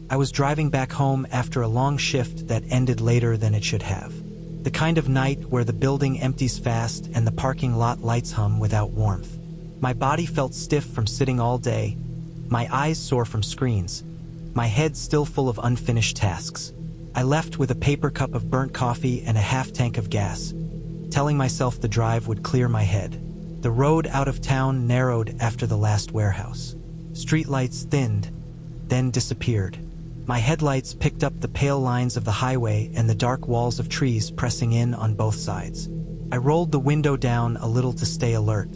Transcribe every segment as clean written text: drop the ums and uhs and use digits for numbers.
I was driving back home after a long shift that ended later than it should have. The kind of night where the building empties fast and the parking lot lights hum without warmth. My body felt stiff from sitting all day, my eyes sore from screens, my head still full of unfinished tasks. I left with a paper cup of burnt coffee and a half tank of gas, telling myself the drive would clear my head. The road out of town narrowed after the last warehouse. Streetlights thinned, then disappeared. My headlights picked up the pale lines of the highway and the dark walls of trees pressing in on both sides. I rolled the window down a little to stay alert.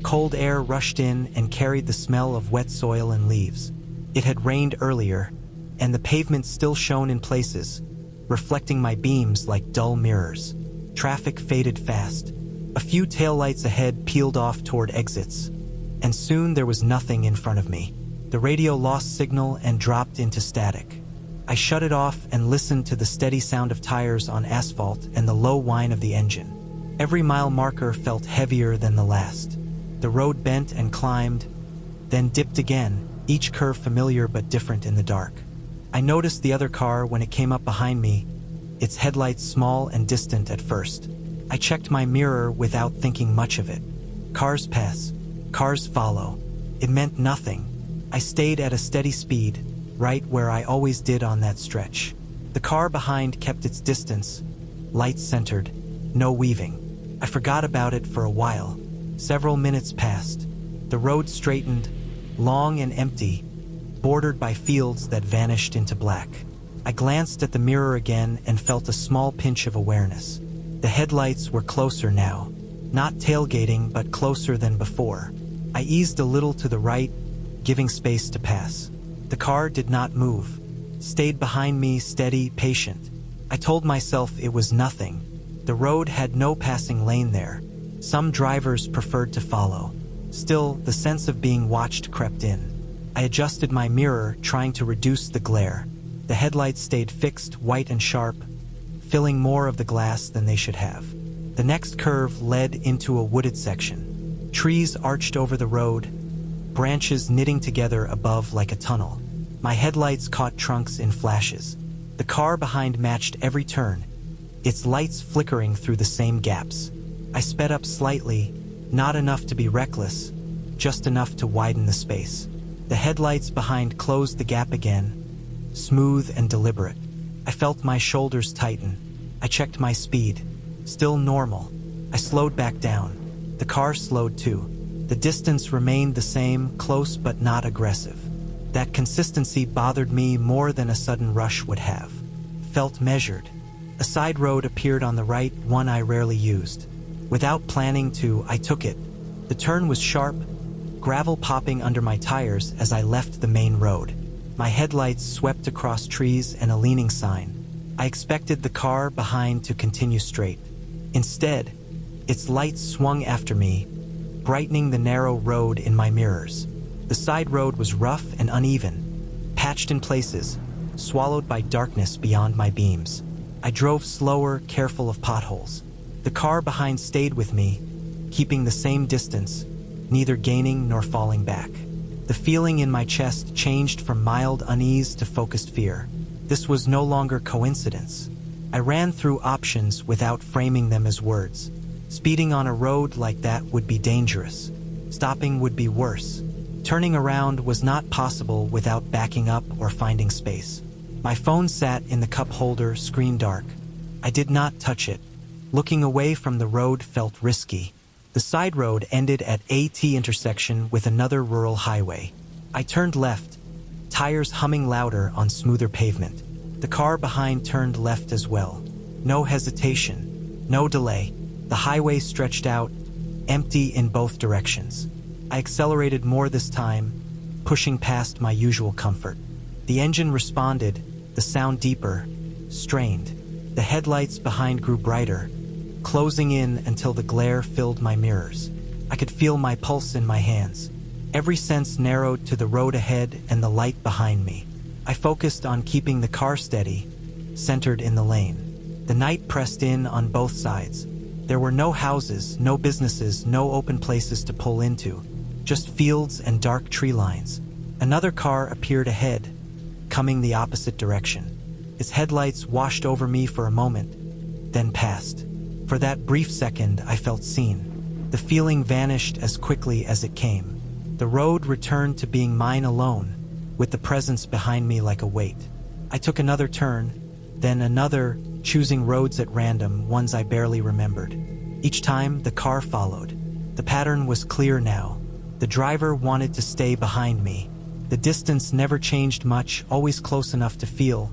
Cold air rushed in and carried the smell of wet soil and leaves. It had rained earlier, and the pavement still shone in places, reflecting my beams like dull mirrors. Traffic faded fast. A few taillights ahead peeled off toward exits, and soon there was nothing in front of me. The radio lost signal and dropped into static. I shut it off and listened to the steady sound of tires on asphalt and the low whine of the engine. Every mile marker felt heavier than the last. The road bent and climbed, then dipped again, each curve familiar but different in the dark. I noticed the other car when it came up behind me, its headlights small and distant at first. I checked my mirror without thinking much of it. Cars pass, cars follow. It meant nothing. I stayed at a steady speed, right where I always did on that stretch. The car behind kept its distance, lights centered, no weaving. I forgot about it for a while. Several minutes passed. The road straightened, long and empty, bordered by fields that vanished into black. I glanced at the mirror again and felt a small pinch of awareness. The headlights were closer now, not tailgating but closer than before. I eased a little to the right, giving space to pass. The car did not move, stayed behind me steady, patient. I told myself it was nothing. The road had no passing lane there. Some drivers preferred to follow. Still, the sense of being watched crept in. I adjusted my mirror, trying to reduce the glare. The headlights stayed fixed, white and sharp, filling more of the glass than they should have. The next curve led into a wooded section. Trees arched over the road, branches knitting together above like a tunnel. My headlights caught trunks in flashes. The car behind matched every turn, its lights flickering through the same gaps. I sped up slightly, not enough to be reckless, just enough to widen the space. The headlights behind closed the gap again, smooth and deliberate. I felt my shoulders tighten. I checked my speed. Still normal. I slowed back down. The car slowed too. The distance remained the same, close but not aggressive. That consistency bothered me more than a sudden rush would have. Felt measured. A side road appeared on the right, one I rarely used. Without planning to, I took it. The turn was sharp, gravel popping under my tires as I left the main road. My headlights swept across trees and a leaning sign. I expected the car behind to continue straight. Instead, its lights swung after me, brightening the narrow road in my mirrors. The side road was rough and uneven, patched in places, swallowed by darkness beyond my beams. I drove slower, careful of potholes. The car behind stayed with me, keeping the same distance, neither gaining nor falling back. The feeling in my chest changed from mild unease to focused fear. This was no longer coincidence. I ran through options without framing them as words. Speeding on a road like that would be dangerous. Stopping would be worse. Turning around was not possible without backing up or finding space. My phone sat in the cup holder, screen dark. I did not touch it. Looking away from the road felt risky. The side road ended at a T intersection with another rural highway. I turned left, tires humming louder on smoother pavement. The car behind turned left as well. No hesitation, no delay. The highway stretched out, empty in both directions. I accelerated more this time, pushing past my usual comfort. The engine responded, the sound deeper, strained. The headlights behind grew brighter, closing in until the glare filled my mirrors. I could feel my pulse in my hands. Every sense narrowed to the road ahead and the light behind me. I focused on keeping the car steady, centered in the lane. The night pressed in on both sides. There were no houses, no businesses, no open places to pull into, just fields and dark tree lines. Another car appeared ahead, coming the opposite direction. Its headlights washed over me for a moment, then passed. For that brief second, I felt seen. The feeling vanished as quickly as it came. The road returned to being mine alone, with the presence behind me like a weight. I took another turn, then another, choosing roads at random, ones I barely remembered. Each time, the car followed. The pattern was clear now. The driver wanted to stay behind me. The distance never changed much, always close enough to feel,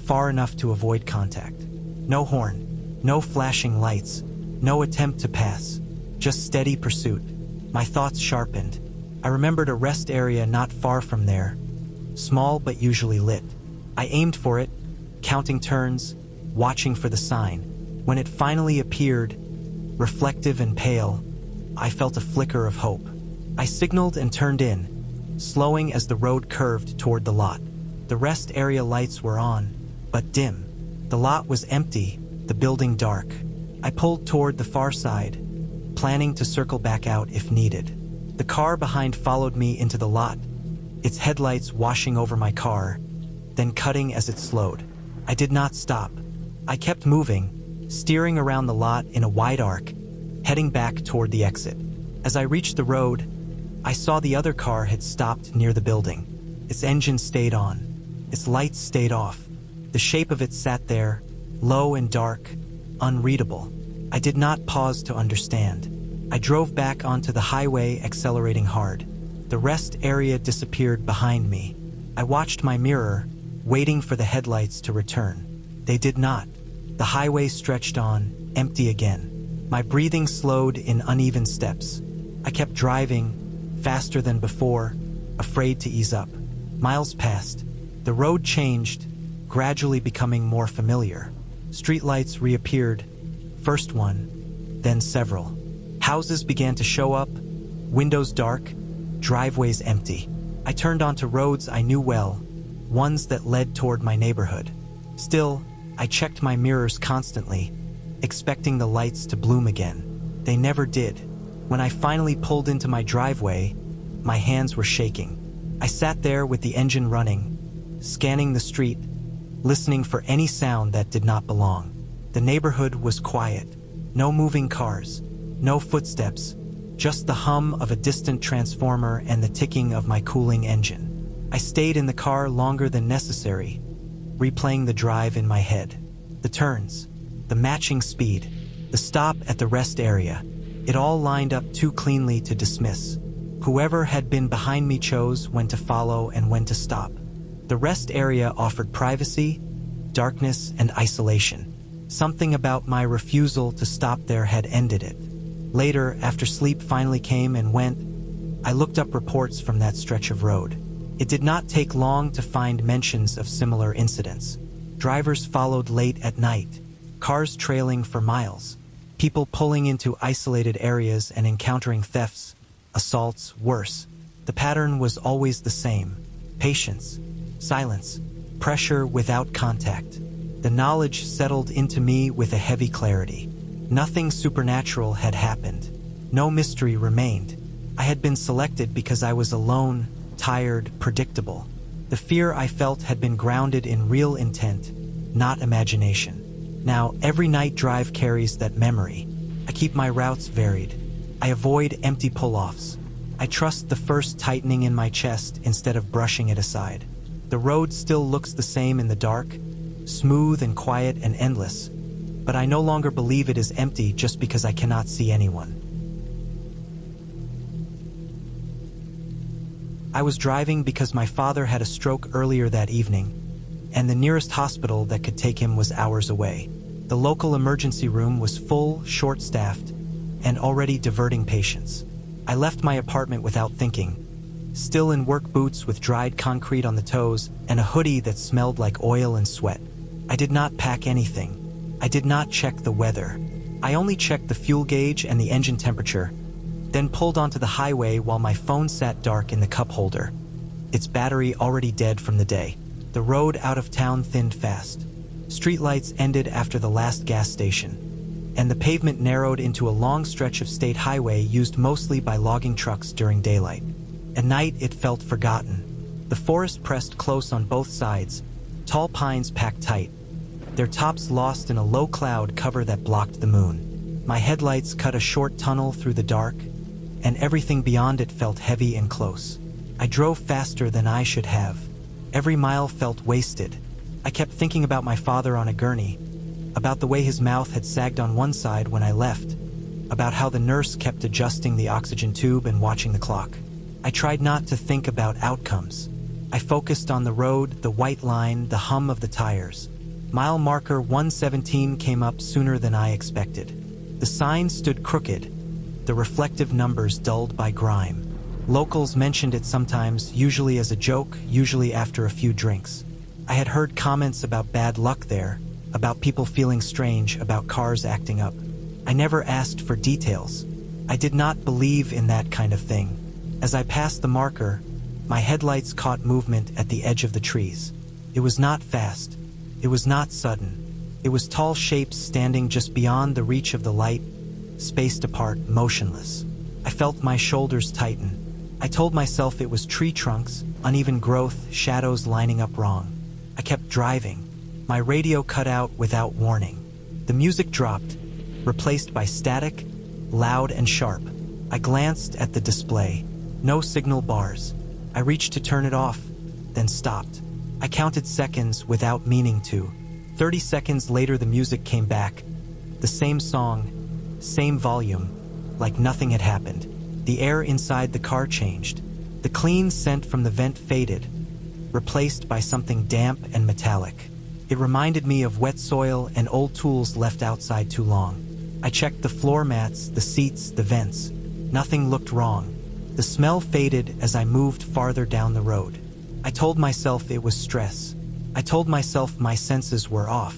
far enough to avoid contact. No horn, no flashing lights, no attempt to pass, just steady pursuit. My thoughts sharpened. I remembered a rest area not far from there, small but usually lit. I aimed for it, counting turns, watching for the sign. When it finally appeared, reflective and pale, I felt a flicker of hope. I signaled and turned in, slowing as the road curved toward the lot. The rest area lights were on, but dim. The lot was empty, the building dark. I pulled toward the far side, planning to circle back out if needed. The car behind followed me into the lot, its headlights washing over my car, then cutting as it slowed. I did not stop. I kept moving, steering around the lot in a wide arc, heading back toward the exit. As I reached the road, I saw the other car had stopped near the building. Its engine stayed on. Its lights stayed off. The shape of it sat there, low and dark, unreadable. I did not pause to understand. I drove back onto the highway, accelerating hard. The rest area disappeared behind me. I watched my mirror, waiting for the headlights to return. They did not. The highway stretched on, empty again. My breathing slowed in uneven steps. I kept driving, faster than before, afraid to ease up. Miles passed. The road changed, gradually becoming more familiar. Streetlights reappeared, first one, then several. Houses began to show up, windows dark, driveways empty. I turned onto roads I knew well, ones that led toward my neighborhood. Still, I checked my mirrors constantly, expecting the lights to bloom again. They never did. When I finally pulled into my driveway, my hands were shaking. I sat there with the engine running, scanning the street, listening for any sound that did not belong. The neighborhood was quiet. No moving cars, no footsteps, just the hum of a distant transformer and the ticking of my cooling engine. I stayed in the car longer than necessary, replaying the drive in my head. The turns, the matching speed, the stop at the rest area. It all lined up too cleanly to dismiss. Whoever had been behind me chose when to follow and when to stop. The rest area offered privacy, darkness, and isolation. Something about my refusal to stop there had ended it. Later, after sleep finally came and went, I looked up reports from that stretch of road. It did not take long to find mentions of similar incidents. Drivers followed late at night, cars trailing for miles, people pulling into isolated areas and encountering thefts, assaults, worse. The pattern was always the same: patience, silence, pressure without contact. The knowledge settled into me with a heavy clarity. Nothing supernatural had happened. No mystery remained. I had been selected because I was alone, tired, predictable. The fear I felt had been grounded in real intent, not imagination. Now, every night drive carries that memory. I keep my routes varied. I avoid empty pull-offs. I trust the first tightening in my chest instead of brushing it aside. The road still looks the same in the dark, smooth and quiet and endless, but I no longer believe it is empty just because I cannot see anyone. I was driving because my father had a stroke earlier that evening, and the nearest hospital that could take him was hours away. The local emergency room was full, short-staffed, and already diverting patients. I left my apartment without thinking, still in work boots with dried concrete on the toes and a hoodie that smelled like oil and sweat. I did not pack anything. I did not check the weather. I only checked the fuel gauge and the engine temperature, then pulled onto the highway while my phone sat dark in the cup holder, its battery already dead from the day. The road out of town thinned fast. Streetlights ended after the last gas station, and the pavement narrowed into a long stretch of state highway used mostly by logging trucks during daylight. At night, it felt forgotten. The forest pressed close on both sides, tall pines packed tight, their tops lost in a low cloud cover that blocked the moon. My headlights cut a short tunnel through the dark, and everything beyond it felt heavy and close. I drove faster than I should have. Every mile felt wasted. I kept thinking about my father on a gurney, about the way his mouth had sagged on one side when I left, about how the nurse kept adjusting the oxygen tube and watching the clock. I tried not to think about outcomes. I focused on the road, the white line, the hum of the tires. Mile marker 117 came up sooner than I expected. The sign stood crooked, the reflective numbers dulled by grime. Locals mentioned it sometimes, usually as a joke, usually after a few drinks. I had heard comments about bad luck there, about people feeling strange, about cars acting up. I never asked for details. I did not believe in that kind of thing. As I passed the marker, my headlights caught movement at the edge of the trees. It was not fast. It was not sudden. It was tall shapes standing just beyond the reach of the light, spaced apart, motionless. I felt my shoulders tighten. I told myself it was tree trunks, uneven growth, shadows lining up wrong. I kept driving. My radio cut out without warning. The music dropped, replaced by static, loud and sharp. I glanced at the display. No signal bars. I reached to turn it off, then stopped. I counted seconds without meaning to. 30 seconds later the music came back. The same song, same volume, like nothing had happened. The air inside the car changed. The clean scent from the vent faded, replaced by something damp and metallic. It reminded me of wet soil and old tools left outside too long. I checked the floor mats, the seats, the vents. Nothing looked wrong. The smell faded as I moved farther down the road. I told myself it was stress. I told myself my senses were off.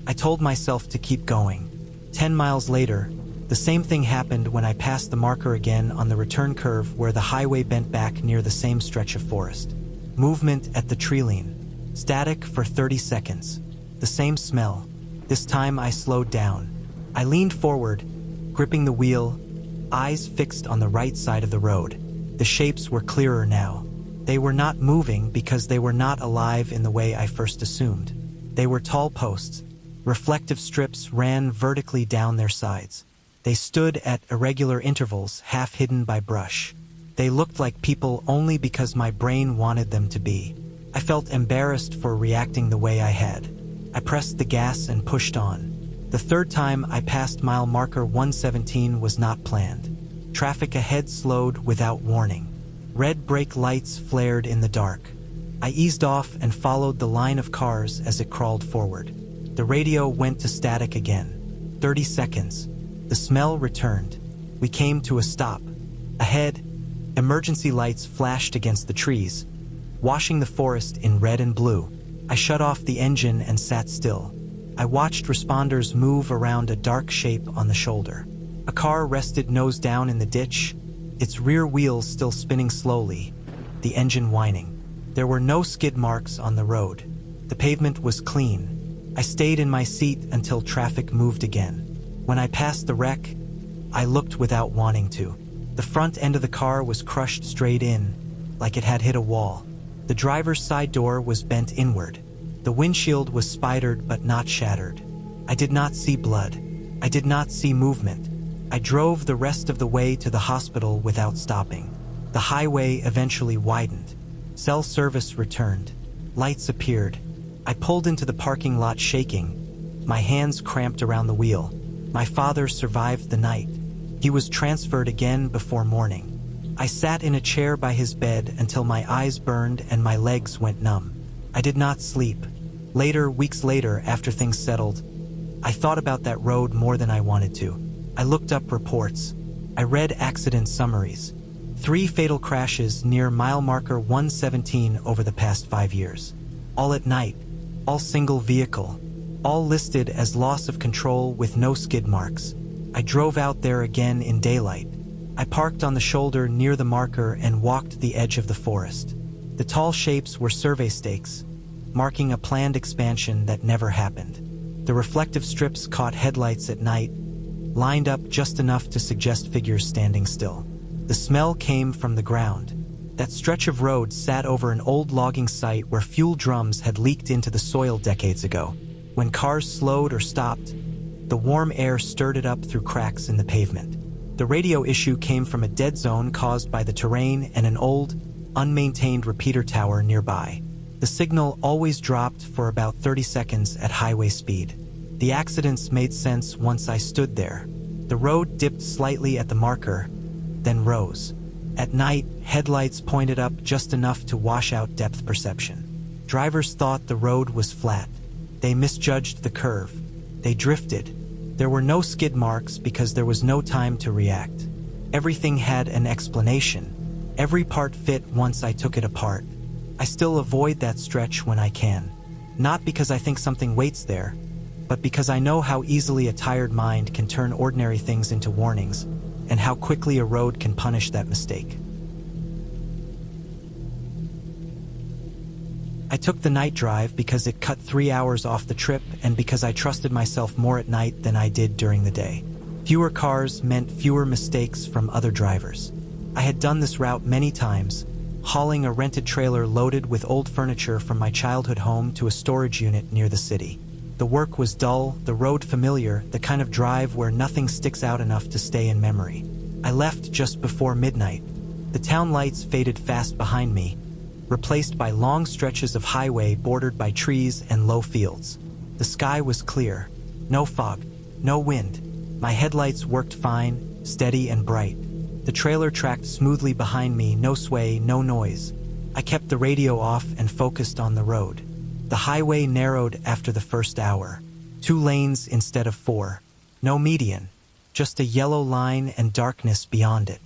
I told myself to keep going. 10 miles later, the same thing happened when I passed the marker again on the return curve where the highway bent back near the same stretch of forest. Movement at the tree-line. Static for 30 seconds. The same smell. This time I slowed down. I leaned forward, gripping the wheel, eyes fixed on the right side of the road. The shapes were clearer now. They were not moving because they were not alive in the way I first assumed. They were tall posts. Reflective strips ran vertically down their sides. They stood at irregular intervals, half hidden by brush. They looked like people only because my brain wanted them to be. I felt embarrassed for reacting the way I had. I pressed the gas and pushed on. The third time I passed mile marker 117 was not planned. Traffic ahead slowed without warning. Red brake lights flared in the dark. I eased off and followed the line of cars as it crawled forward. The radio went to static again. 30 seconds. The smell returned. We came to a stop. Ahead, emergency lights flashed against the trees, washing the forest in red and blue. I shut off the engine and sat still. I watched responders move around a dark shape on the shoulder. A car rested nose down in the ditch, its rear wheels still spinning slowly, the engine whining. There were no skid marks on the road. The pavement was clean. I stayed in my seat until traffic moved again. When I passed the wreck, I looked without wanting to. The front end of the car was crushed straight in, like it had hit a wall. The driver's side door was bent inward. The windshield was spidered but not shattered. I did not see blood. I did not see movement. I drove the rest of the way to the hospital without stopping. The highway eventually widened. Cell service returned. Lights appeared. I pulled into the parking lot shaking, my hands cramped around the wheel. My father survived the night. He was transferred again before morning. I sat in a chair by his bed until my eyes burned and my legs went numb. I did not sleep. Later, weeks later, after things settled, I thought about that road more than I wanted to. I looked up reports. I read accident summaries. 3 fatal crashes near mile marker 117 over the past 5 years. All at night, all single vehicle, all listed as loss of control with no skid marks. I drove out there again in daylight. I parked on the shoulder near the marker and walked the edge of the forest. The tall shapes were survey stakes, marking a planned expansion that never happened. The reflective strips caught headlights at night, lined up just enough to suggest figures standing still. The smell came from the ground. That stretch of road sat over an old logging site where fuel drums had leaked into the soil decades ago. When cars slowed or stopped, the warm air stirred it up through cracks in the pavement. The radio issue came from a dead zone caused by the terrain and an old, unmaintained repeater tower nearby. The signal always dropped for about 30 seconds at highway speed. The accidents made sense once I stood there. The road dipped slightly at the marker, then rose. At night, headlights pointed up just enough to wash out depth perception. Drivers thought the road was flat. They misjudged the curve. They drifted. There were no skid marks because there was no time to react. Everything had an explanation. Every part fit once I took it apart. I still avoid that stretch when I can. Not because I think something waits there, but because I know how easily a tired mind can turn ordinary things into warnings, and how quickly a road can punish that mistake. I took the night drive because it cut 3 hours off the trip and because I trusted myself more at night than I did during the day. Fewer cars meant fewer mistakes from other drivers. I had done this route many times, hauling a rented trailer loaded with old furniture from my childhood home to a storage unit near the city. The work was dull, the road familiar, the kind of drive where nothing sticks out enough to stay in memory. I left just before midnight. The town lights faded fast behind me, replaced by long stretches of highway bordered by trees and low fields. The sky was clear. No fog, no wind. My headlights worked fine, steady and bright. The trailer tracked smoothly behind me, no sway, no noise. I kept the radio off and focused on the road. The highway narrowed after the first hour. 2 lanes instead of 4. No median, just a yellow line and darkness beyond it.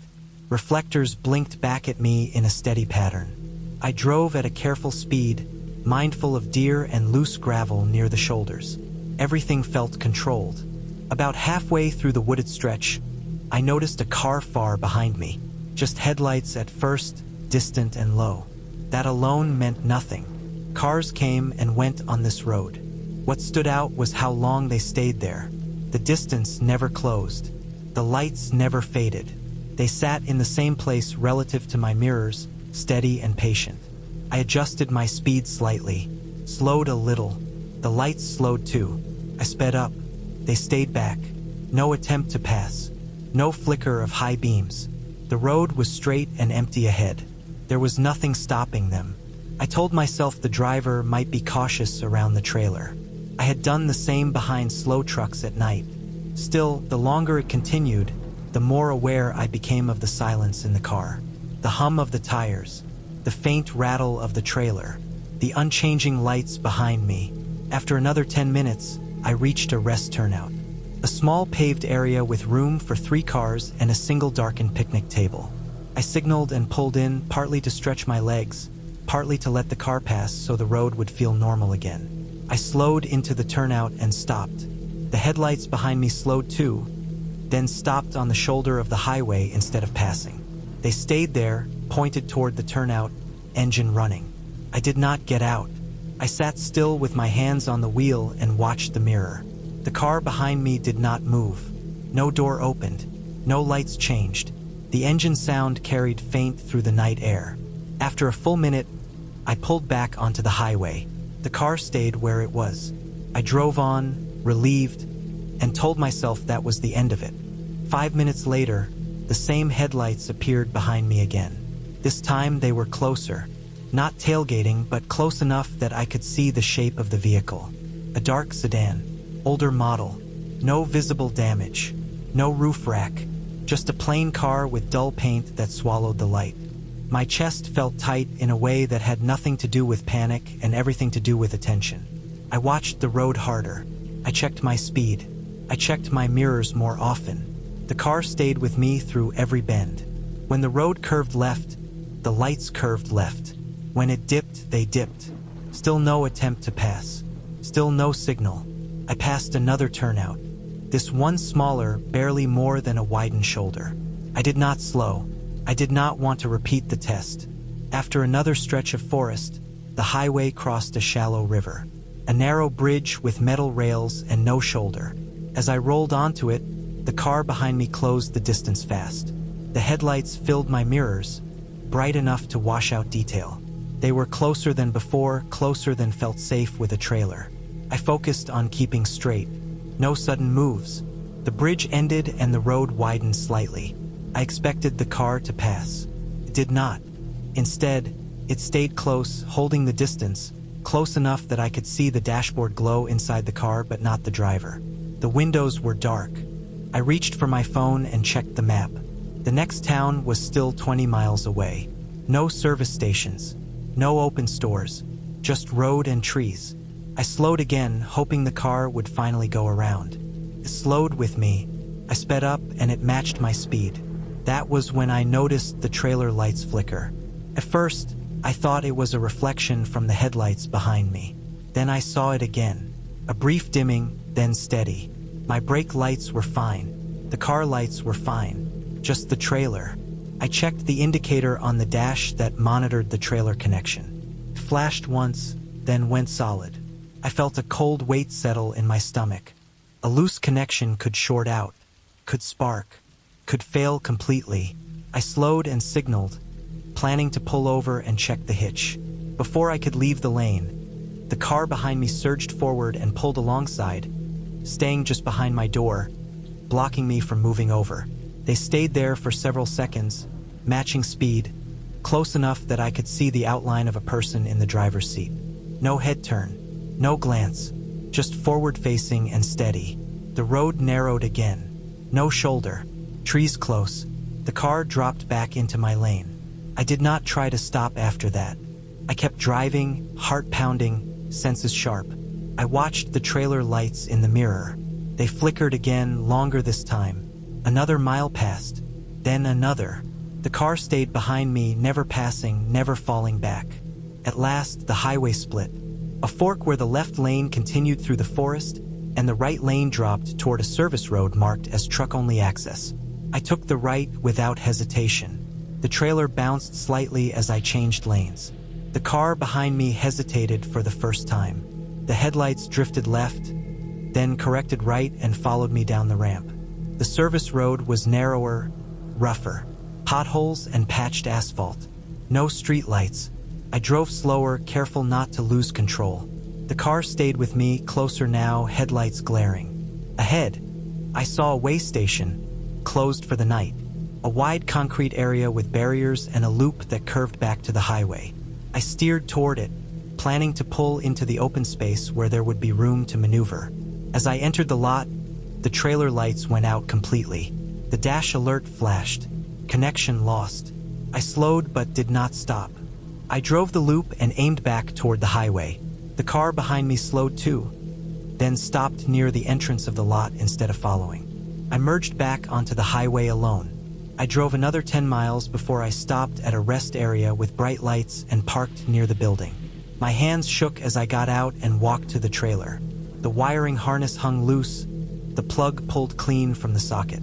Reflectors blinked back at me in a steady pattern. I drove at a careful speed, mindful of deer and loose gravel near the shoulders. Everything felt controlled. About halfway through the wooded stretch, I noticed a car far behind me. Just headlights at first, distant and low. That alone meant nothing. Cars came and went on this road. What stood out was how long they stayed there. The distance never closed. The lights never faded. They sat in the same place relative to my mirrors, steady and patient. I adjusted my speed slightly, slowed a little. The lights slowed too. I sped up. They stayed back. No attempt to pass. No flicker of high beams. The road was straight and empty ahead. There was nothing stopping them. I told myself the driver might be cautious around the trailer. I had done the same behind slow trucks at night. Still, the longer it continued, the more aware I became of the silence in the car. The hum of the tires, the faint rattle of the trailer, the unchanging lights behind me. After another 10 minutes, I reached a rest turnout. A small paved area with room for 3 cars and a single darkened picnic table. I signaled and pulled in, partly to stretch my legs, partly to let the car pass so the road would feel normal again. I slowed into the turnout and stopped. The headlights behind me slowed too, then stopped on the shoulder of the highway instead of passing. They stayed there, pointed toward the turnout, engine running. I did not get out. I sat still with my hands on the wheel and watched the mirror. The car behind me did not move. No door opened. No lights changed. The engine sound carried faint through the night air. After a full minute, I pulled back onto the highway. The car stayed where it was. I drove on, relieved, and told myself that was the end of it. 5 minutes later, the same headlights appeared behind me again. This time they were closer. Not tailgating, but close enough that I could see the shape of the vehicle. A dark sedan, older model. No visible damage. No roof rack. Just a plain car with dull paint that swallowed the light. My chest felt tight in a way that had nothing to do with panic and everything to do with attention. I watched the road harder. I checked my speed. I checked my mirrors more often. The car stayed with me through every bend. When the road curved left, the lights curved left. When it dipped, they dipped. Still no attempt to pass. Still no signal. I passed another turnout. This one smaller, barely more than a widened shoulder. I did not slow. I did not want to repeat the test. After another stretch of forest, the highway crossed a shallow river. A narrow bridge with metal rails and no shoulder. As I rolled onto it, the car behind me closed the distance fast. The headlights filled my mirrors, bright enough to wash out detail. They were closer than before, closer than felt safe with a trailer. I focused on keeping straight. No sudden moves. The bridge ended and the road widened slightly. I expected the car to pass. It did not. Instead, it stayed close, holding the distance, close enough that I could see the dashboard glow inside the car but not the driver. The windows were dark. I reached for my phone and checked the map. The next town was still 20 miles away. No service stations, no open stores, just road and trees. I slowed again, hoping the car would finally go around. It slowed with me. I sped up and it matched my speed. That was when I noticed the trailer lights flicker. At first, I thought it was a reflection from the headlights behind me. Then I saw it again. A brief dimming, then steady. My brake lights were fine. The car lights were fine. Just the trailer. I checked the indicator on the dash that monitored the trailer connection. It flashed once, then went solid. I felt a cold weight settle in my stomach. A loose connection could short out, could spark, could fail completely. I slowed and signaled, planning to pull over and check the hitch. Before I could leave the lane, the car behind me surged forward and pulled alongside, staying just behind my door, blocking me from moving over. They stayed there for several seconds, matching speed, close enough that I could see the outline of a person in the driver's seat. No head turn, no glance, just forward-facing and steady. The road narrowed again. No shoulder, trees close. The car dropped back into my lane. I did not try to stop after that. I kept driving, heart pounding, senses sharp. I watched the trailer lights in the mirror. They flickered again, longer this time. Another mile passed, then another. The car stayed behind me, never passing, never falling back. At last, the highway split. A fork where the left lane continued through the forest, and the right lane dropped toward a service road marked as truck-only access. I took the right without hesitation. The trailer bounced slightly as I changed lanes. The car behind me hesitated for the first time. The headlights drifted left, then corrected right and followed me down the ramp. The service road was narrower, rougher, potholes and patched asphalt. No street lights. I drove slower, careful not to lose control. The car stayed with me, closer now, headlights glaring. Ahead, I saw a way station, closed for the night. A wide concrete area with barriers and a loop that curved back to the highway. I steered toward it, planning to pull into the open space where there would be room to maneuver. As I entered the lot, the trailer lights went out completely. The dash alert flashed. Connection lost. I slowed but did not stop. I drove the loop and aimed back toward the highway. The car behind me slowed too, then stopped near the entrance of the lot instead of following. I merged back onto the highway alone. I drove another 10 miles before I stopped at a rest area with bright lights and parked near the building. My hands shook as I got out and walked to the trailer. The wiring harness hung loose, the plug pulled clean from the socket.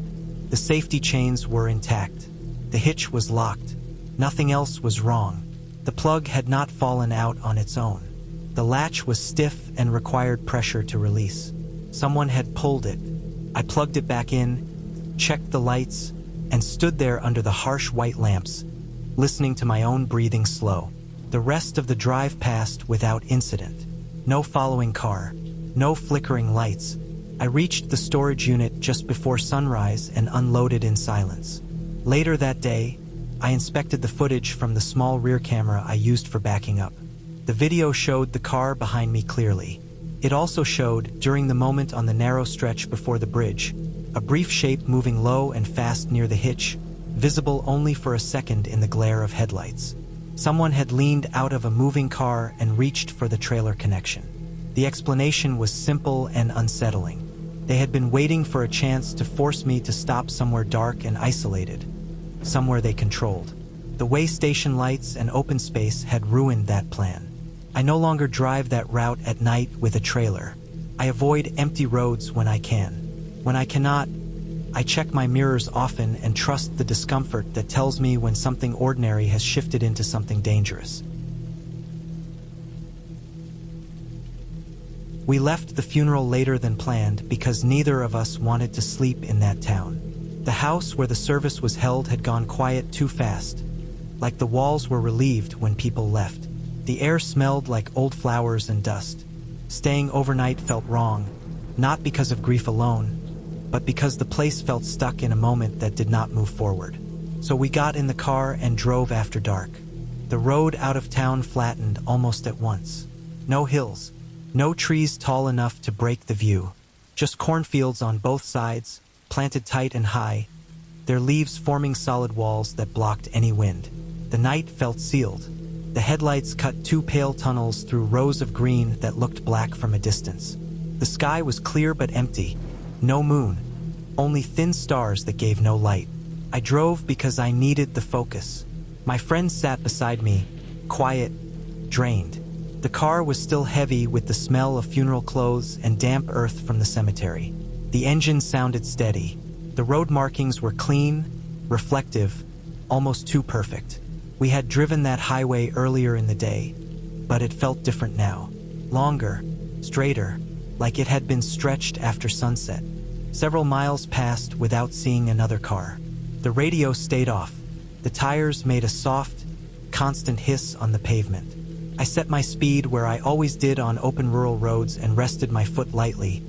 The safety chains were intact. The hitch was locked. Nothing else was wrong. The plug had not fallen out on its own. The latch was stiff and required pressure to release. Someone had pulled it. I plugged it back in, checked the lights, and stood there under the harsh white lamps, listening to my own breathing slow. The rest of the drive passed without incident. No following car, no flickering lights. I reached the storage unit just before sunrise and unloaded in silence. Later that day, I inspected the footage from the small rear camera I used for backing up. The video showed the car behind me clearly. It also showed, during the moment on the narrow stretch before the bridge, a brief shape moving low and fast near the hitch, visible only for a second in the glare of headlights. Someone had leaned out of a moving car and reached for the trailer connection. The explanation was simple and unsettling. They had been waiting for a chance to force me to stop somewhere dark and isolated, somewhere they controlled. The way station lights and open space had ruined that plan. I no longer drive that route at night with a trailer. I avoid empty roads when I can. When I cannot, I check my mirrors often and trust the discomfort that tells me when something ordinary has shifted into something dangerous. We left the funeral later than planned because neither of us wanted to sleep in that town. The house where the service was held had gone quiet too fast. like the walls were relieved when people left. The air smelled like old flowers and dust. Staying overnight felt wrong, not because of grief alone, but because the place felt stuck in a moment that did not move forward. So we got in the car and drove after dark. The road out of town flattened almost at once. No hills, no trees tall enough to break the view, just cornfields on both sides, planted tight and high, their leaves forming solid walls that blocked any wind. The night felt sealed. The headlights cut two pale tunnels through rows of green that looked black from a distance. The sky was clear but empty. No moon, only thin stars that gave no light. I drove because I needed the focus. My friend sat beside me, quiet, drained. The car was still heavy with the smell of funeral clothes and damp earth from the cemetery. The engine sounded steady. The road markings were clean, reflective, almost too perfect. We had driven that highway earlier in the day, but it felt different now. Longer, straighter, like it had been stretched after sunset. Several miles passed without seeing another car. The radio stayed off. The tires made a soft, constant hiss on the pavement. I set my speed where I always did on open rural roads and rested my foot lightly,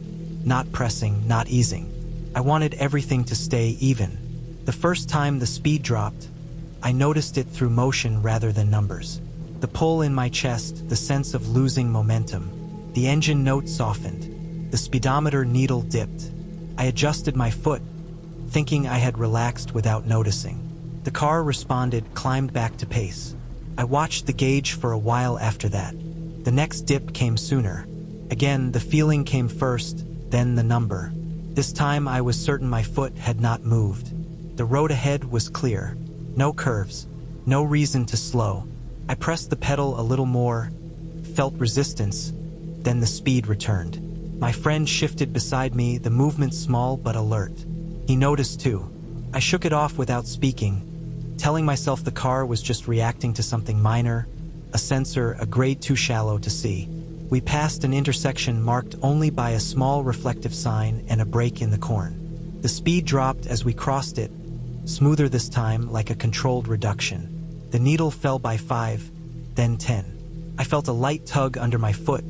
not pressing, not easing. I wanted everything to stay even. The first time the speed dropped, I noticed it through motion rather than numbers. The pull in my chest, the sense of losing momentum. The engine note softened. The speedometer needle dipped. I adjusted my foot, thinking I had relaxed without noticing. The car responded, climbed back to pace. I watched the gauge for a while after that. The next dip came sooner. Again, the feeling came first, then the number. This time I was certain my foot had not moved. The road ahead was clear. No curves, no reason to slow. I pressed the pedal a little more, felt resistance, then the speed returned. My friend shifted beside me, the movement small but alert. He noticed too. I shook it off without speaking, telling myself the car was just reacting to something minor, a sensor, a grade too shallow to see. We passed an intersection marked only by a small reflective sign and a break in the corn. The speed dropped as we crossed it, smoother this time, like a controlled reduction. The needle fell by 5, then 10. I felt a light tug under my foot,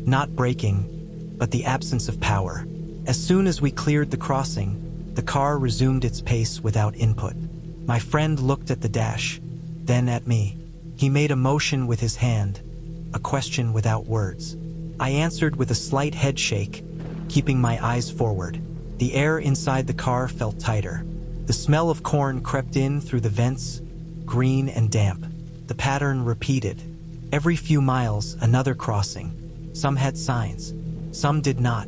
not braking, but the absence of power. As soon as we cleared the crossing, the car resumed its pace without input. My friend looked at the dash, then at me. He made a motion with his hand, a question without words. I answered with a slight head shake, keeping my eyes forward. The air inside the car felt tighter. The smell of corn crept in through the vents, green and damp. The pattern repeated. Every few miles, another crossing. Some had signs, some did not.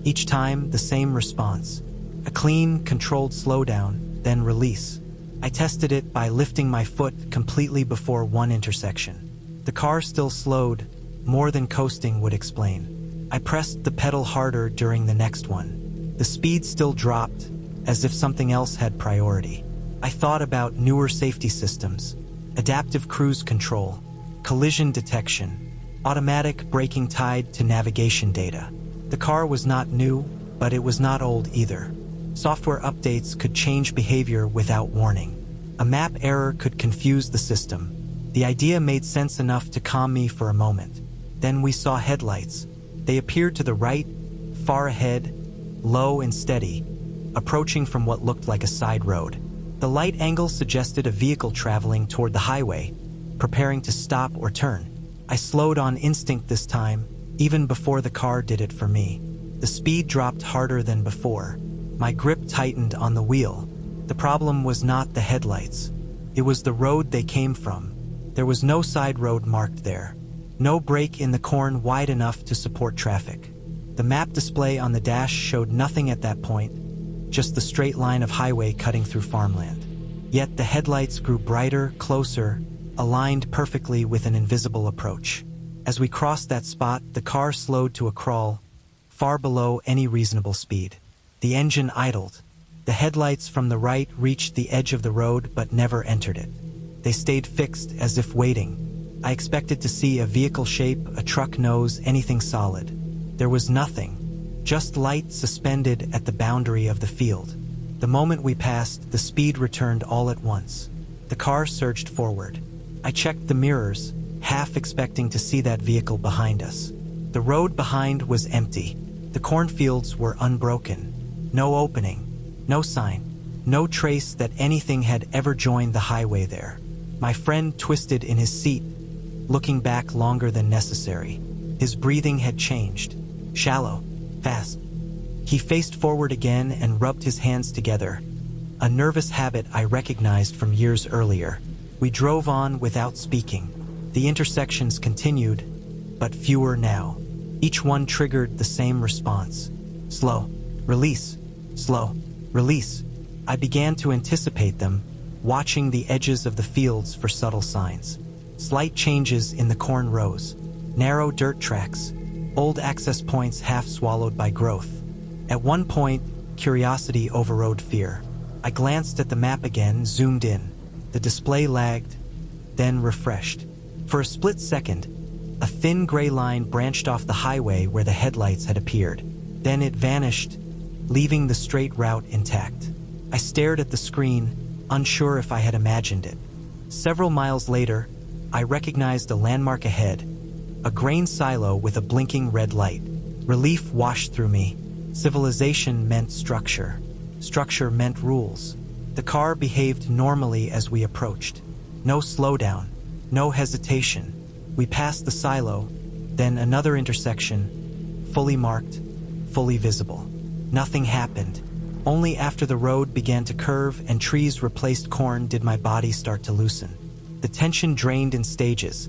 Each time, the same response. A clean, controlled slowdown, then release. I tested it by lifting my foot completely before one intersection. The car still slowed, more than coasting would explain. I pressed the pedal harder during the next one. The speed still dropped, as if something else had priority. I thought about newer safety systems, adaptive cruise control, collision detection, automatic braking tied to navigation data. The car was not new, but it was not old either. Software updates could change behavior without warning. A map error could confuse the system. The idea made sense enough to calm me for a moment. Then we saw headlights. They appeared to the right, far ahead, low and steady, approaching from what looked like a side road. The light angle suggested a vehicle traveling toward the highway, preparing to stop or turn. I slowed on instinct this time, even before the car did it for me. The speed dropped harder than before. My grip tightened on the wheel. The problem was not the headlights. It was the road they came from. There was no side road marked there. No break in the corn wide enough to support traffic. The map display on the dash showed nothing at that point, just the straight line of highway cutting through farmland. Yet the headlights grew brighter, closer, aligned perfectly with an invisible approach. As we crossed that spot, the car slowed to a crawl, far below any reasonable speed. The engine idled. The headlights from the right reached the edge of the road but never entered it. They stayed fixed as if waiting. I expected to see a vehicle shape, a truck nose, anything solid. There was nothing, just light suspended at the boundary of the field. The moment we passed, the speed returned all at once. The car surged forward. I checked the mirrors, half expecting to see that vehicle behind us. The road behind was empty. The cornfields were unbroken. No opening, no sign, no trace that anything had ever joined the highway there. My friend twisted in his seat, looking back longer than necessary. His breathing had changed. Shallow, fast. He faced forward again and rubbed his hands together, a nervous habit I recognized from years earlier. We drove on without speaking. The intersections continued, but fewer now. Each one triggered the same response. Slow, release, slow, release. I began to anticipate them, watching the edges of the fields for subtle signs. Slight changes in the corn rows, narrow dirt tracks, old access points half swallowed by growth. At one point, curiosity overrode fear. I glanced at the map again, zoomed in. The display lagged, then refreshed. For a split second, a thin gray line branched off the highway where the headlights had appeared. Then it vanished, leaving the straight route intact. I stared at the screen, unsure if I had imagined it. Several miles later, I recognized a landmark ahead, a grain silo with a blinking red light. Relief washed through me. Civilization meant structure. Structure meant rules. The car behaved normally as we approached. No slowdown, no hesitation. We passed the silo, then another intersection, fully marked, fully visible. Nothing happened. Only after the road began to curve and trees replaced corn did my body start to loosen. The tension drained in stages,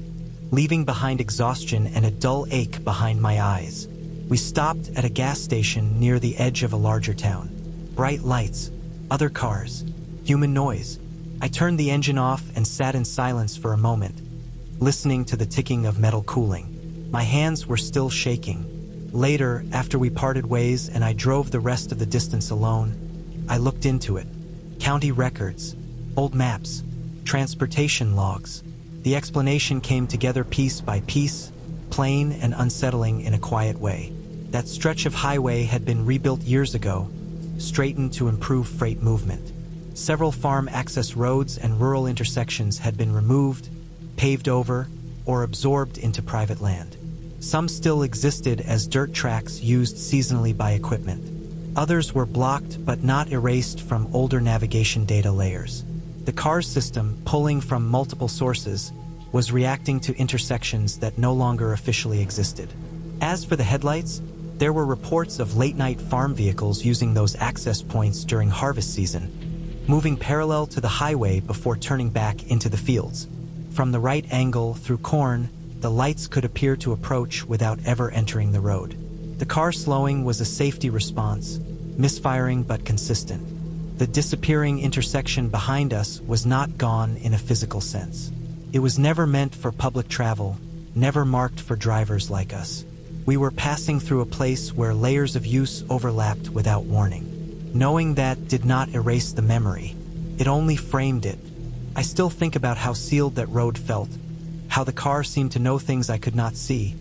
leaving behind exhaustion and a dull ache behind my eyes. We stopped at a gas station near the edge of a larger town. Bright lights, other cars, human noise. I turned the engine off and sat in silence for a moment, listening to the ticking of metal cooling. My hands were still shaking. Later, after we parted ways and I drove the rest of the distance alone, I looked into it. County records, old maps, transportation logs. The explanation came together piece by piece, plain and unsettling in a quiet way. That stretch of highway had been rebuilt years ago, straightened to improve freight movement. Several farm access roads and rural intersections had been removed, paved over, or absorbed into private land. Some still existed as dirt tracks used seasonally by equipment. Others were blocked but not erased from older navigation data layers. The CARS system, pulling from multiple sources, was reacting to intersections that no longer officially existed. As for the headlights, there were reports of late-night farm vehicles using those access points during harvest season, moving parallel to the highway before turning back into the fields. From the right angle, through corn, the lights could appear to approach without ever entering the road. The car slowing was a safety response, misfiring but consistent. The disappearing intersection behind us was not gone in a physical sense. It was never meant for public travel, never marked for drivers like us. We were passing through a place where layers of use overlapped without warning. Knowing that did not erase the memory. It only framed it. I still think about how sealed that road felt, how the car seemed to know things I could not see,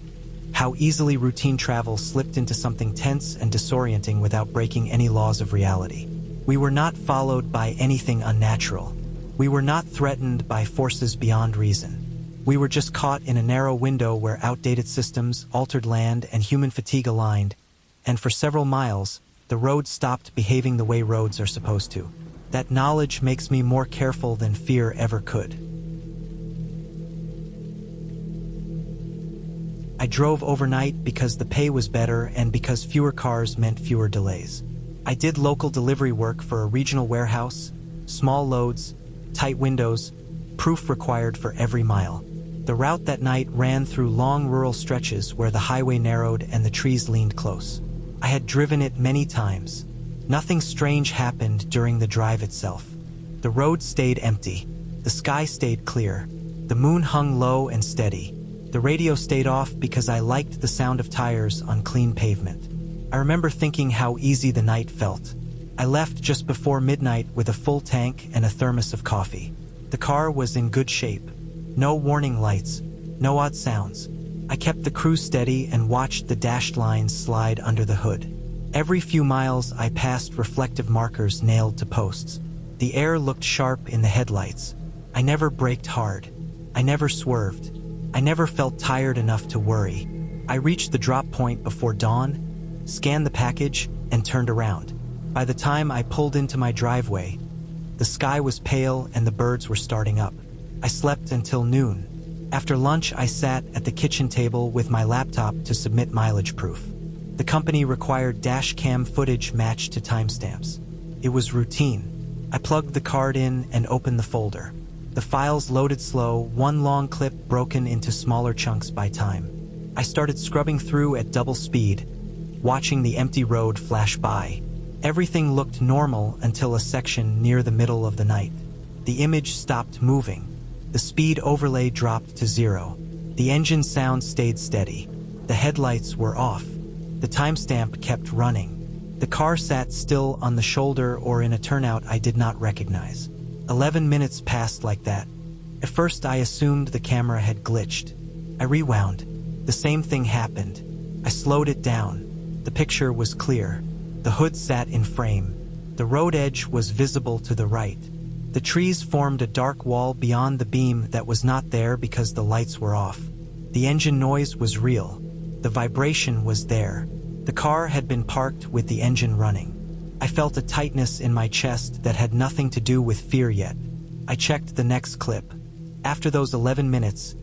how easily routine travel slipped into something tense and disorienting without breaking any laws of reality. We were not followed by anything unnatural. We were not threatened by forces beyond reason. We were just caught in a narrow window where outdated systems, altered land, and human fatigue aligned, and for several miles, the road stopped behaving the way roads are supposed to. That knowledge makes me more careful than fear ever could. I drove overnight because the pay was better and because fewer cars meant fewer delays. I did local delivery work for a regional warehouse, small loads, tight windows, proof required for every mile. The route that night ran through long rural stretches where the highway narrowed and the trees leaned close. I had driven it many times. Nothing strange happened during the drive itself. The road stayed empty. The sky stayed clear. The moon hung low and steady. The radio stayed off because I liked the sound of tires on clean pavement. I remember thinking how easy the night felt. I left just before midnight with a full tank and a thermos of coffee. The car was in good shape. No warning lights, no odd sounds. I kept the cruise steady and watched the dashed lines slide under the hood. Every few miles I passed reflective markers nailed to posts. The air looked sharp in the headlights. I never braked hard. I never swerved. I never felt tired enough to worry. I reached the drop point before dawn, scanned the package, and turned around. By the time I pulled into my driveway, the sky was pale and the birds were starting up. I slept until noon. After lunch, I sat at the kitchen table with my laptop to submit mileage proof. The company required dash cam footage matched to timestamps. It was routine. I plugged the card in and opened the folder. The files loaded slow, one long clip broken into smaller chunks by time. I started scrubbing through at double speed, watching the empty road flash by. Everything looked normal until a section near the middle of the night. The image stopped moving. The speed overlay dropped to 0. The engine sound stayed steady. The headlights were off. The timestamp kept running. The car sat still on the shoulder or in a turnout I did not recognize. 11 minutes passed like that. At first I assumed the camera had glitched. I rewound. The same thing happened. I slowed it down. The picture was clear. The hood sat in frame. The road edge was visible to the right. The trees formed a dark wall beyond the beam that was not there because the lights were off. The engine noise was real. The vibration was there. The car had been parked with the engine running. I felt a tightness in my chest that had nothing to do with fear yet. I checked the next clip. After those 11 minutes,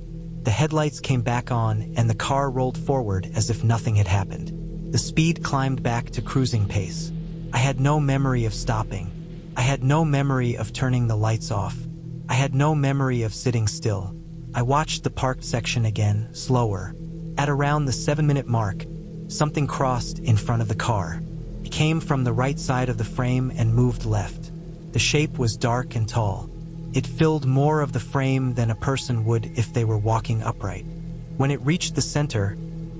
the headlights came back on and the car rolled forward as if nothing had happened. The speed climbed back to cruising pace. I had no memory of stopping. I had no memory of turning the lights off. I had no memory of sitting still. I watched the parked section again, slower. At around the 7-minute mark, something crossed in front of the car. It came from the right side of the frame and moved left. The shape was dark and tall. It filled more of the frame than a person would if they were walking upright. When it reached the center,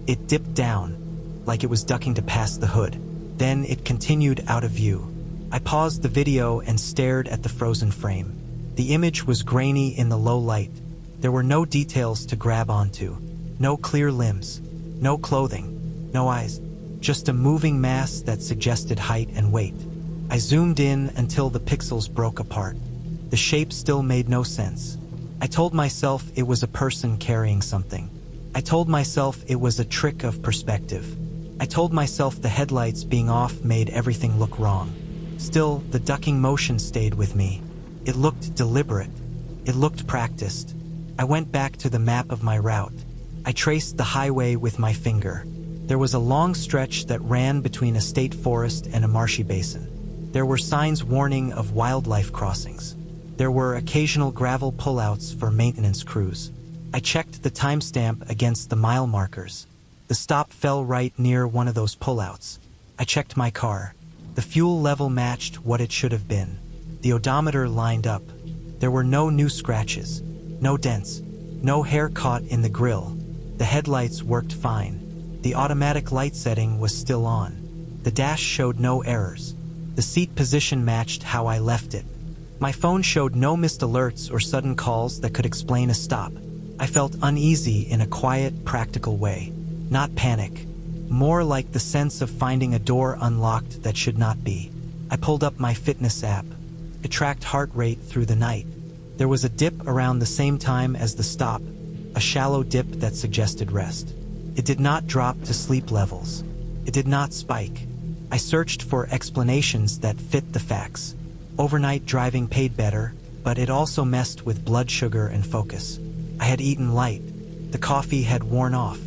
it dipped down, like it was ducking to pass the hood. Then it continued out of view. I paused the video and stared at the frozen frame. The image was grainy in the low light. There were no details to grab onto. No clear limbs. No clothing. No eyes. Just a moving mass that suggested height and weight. I zoomed in until the pixels broke apart. The shape still made no sense. I told myself it was a person carrying something. I told myself it was a trick of perspective. I told myself the headlights being off made everything look wrong. Still, the ducking motion stayed with me. It looked deliberate. It looked practiced. I went back to the map of my route. I traced the highway with my finger. There was a long stretch that ran between a state forest and a marshy basin. There were signs warning of wildlife crossings. There were occasional gravel pullouts for maintenance crews. I checked the timestamp against the mile markers. The stop fell right near one of those pullouts. I checked my car. The fuel level matched what it should have been. The odometer lined up. There were no new scratches, no dents, no hair caught in the grill. The headlights worked fine. The automatic light setting was still on. The dash showed no errors. The seat position matched how I left it. My phone showed no missed alerts or sudden calls that could explain a stop. I felt uneasy in a quiet, practical way. Not panic. More like the sense of finding a door unlocked that should not be. I pulled up my fitness app. It tracked heart rate through the night. There was a dip around the same time as the stop, a shallow dip that suggested rest. It did not drop to sleep levels. It did not spike. I searched for explanations that fit the facts. Overnight driving paid better, but it also messed with blood sugar and focus. I had eaten light. The coffee had worn off.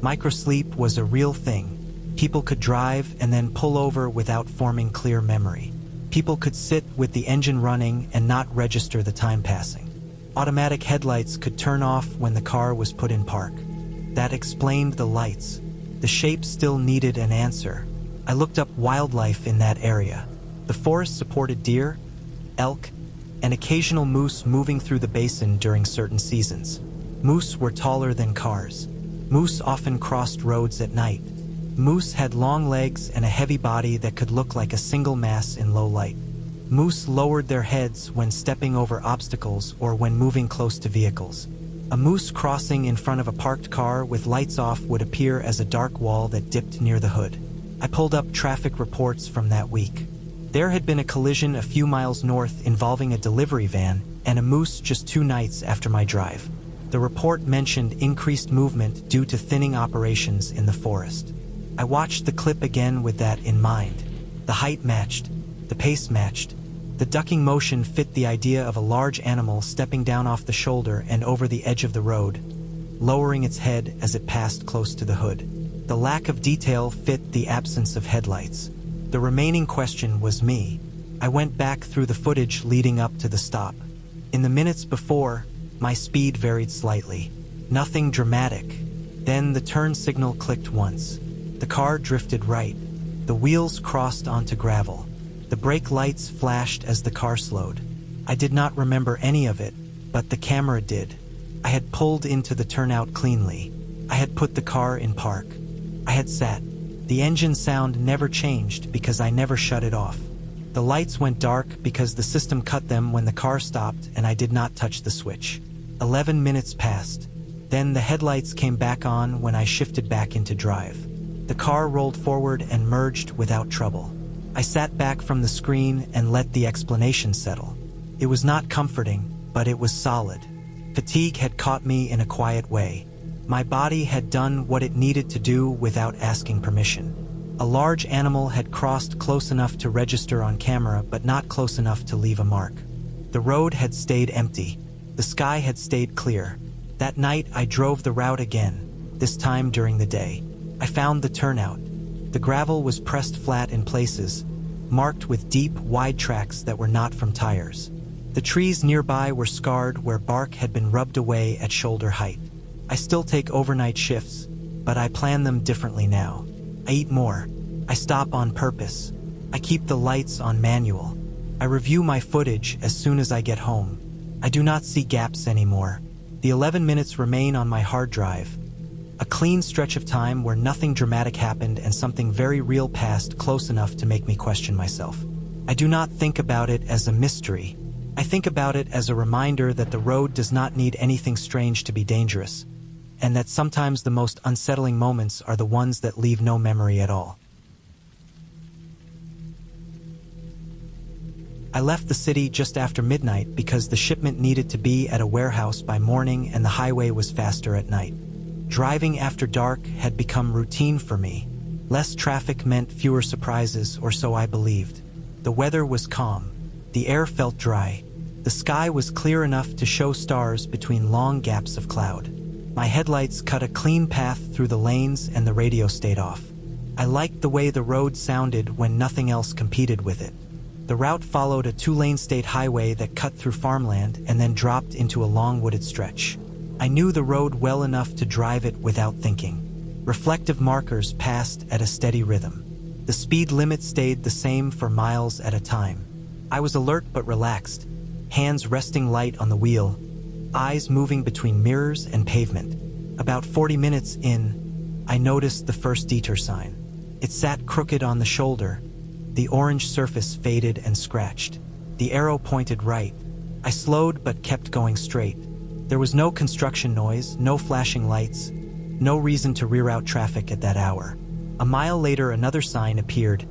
Microsleep was a real thing. People could drive and then pull over without forming clear memory. People could sit with the engine running and not register the time passing. Automatic headlights could turn off when the car was put in park. That explained the lights. The shape still needed an answer. I looked up wildlife in that area. The forest supported deer, elk, and occasional moose moving through the basin during certain seasons. Moose were taller than cars. Moose often crossed roads at night. Moose had long legs and a heavy body that could look like a single mass in low light. Moose lowered their heads when stepping over obstacles or when moving close to vehicles. A moose crossing in front of a parked car with lights off would appear as a dark wall that dipped near the hood. I pulled up traffic reports from that week. There had been a collision a few miles north involving a delivery van and a moose just 2 nights after my drive. The report mentioned increased movement due to thinning operations in the forest. I watched the clip again with that in mind. The height matched, the pace matched. The ducking motion fit the idea of a large animal stepping down off the shoulder and over the edge of the road, lowering its head as it passed close to the hood. The lack of detail fit the absence of headlights. The remaining question was me. I went back through the footage leading up to the stop. In the minutes before, my speed varied slightly. Nothing dramatic. Then the turn signal clicked once. The car drifted right. The wheels crossed onto gravel. The brake lights flashed as the car slowed. I did not remember any of it, but the camera did. I had pulled into the turnout cleanly. I had put the car in park. I had sat. The engine sound never changed because I never shut it off. The lights went dark because the system cut them when the car stopped and I did not touch the switch. 11 minutes passed. Then the headlights came back on when I shifted back into drive. The car rolled forward and merged without trouble. I sat back from the screen and let the explanation settle. It was not comforting, but it was solid. Fatigue had caught me in a quiet way. My body had done what it needed to do without asking permission. A large animal had crossed close enough to register on camera, but not close enough to leave a mark. The road had stayed empty. The sky had stayed clear. That night I drove the route again, this time during the day. I found the turnout. The gravel was pressed flat in places, marked with deep, wide tracks that were not from tires. The trees nearby were scarred where bark had been rubbed away at shoulder height. I still take overnight shifts, but I plan them differently now. I eat more. I stop on purpose. I keep the lights on manual. I review my footage as soon as I get home. I do not see gaps anymore. The 11 minutes remain on my hard drive. A clean stretch of time where nothing dramatic happened and something very real passed close enough to make me question myself. I do not think about it as a mystery. I think about it as a reminder that the road does not need anything strange to be dangerous, and that sometimes the most unsettling moments are the ones that leave no memory at all. I left the city just after midnight because the shipment needed to be at a warehouse by morning and the highway was faster at night. Driving after dark had become routine for me. Less traffic meant fewer surprises, or so I believed. The weather was calm. The air felt dry. The sky was clear enough to show stars between long gaps of cloud. My headlights cut a clean path through the lanes and the radio stayed off. I liked the way the road sounded when nothing else competed with it. The route followed a 2-lane state highway that cut through farmland and then dropped into a long wooded stretch. I knew the road well enough to drive it without thinking. Reflective markers passed at a steady rhythm. The speed limit stayed the same for miles at a time. I was alert but relaxed, hands resting light on the wheel, eyes moving between mirrors and pavement. About 40 minutes in, I noticed the first detour sign. It sat crooked on the shoulder. The orange surface faded and scratched. The arrow pointed right. I slowed but kept going straight. There was no construction noise, no flashing lights, no reason to reroute traffic at that hour. A mile later, another sign appeared.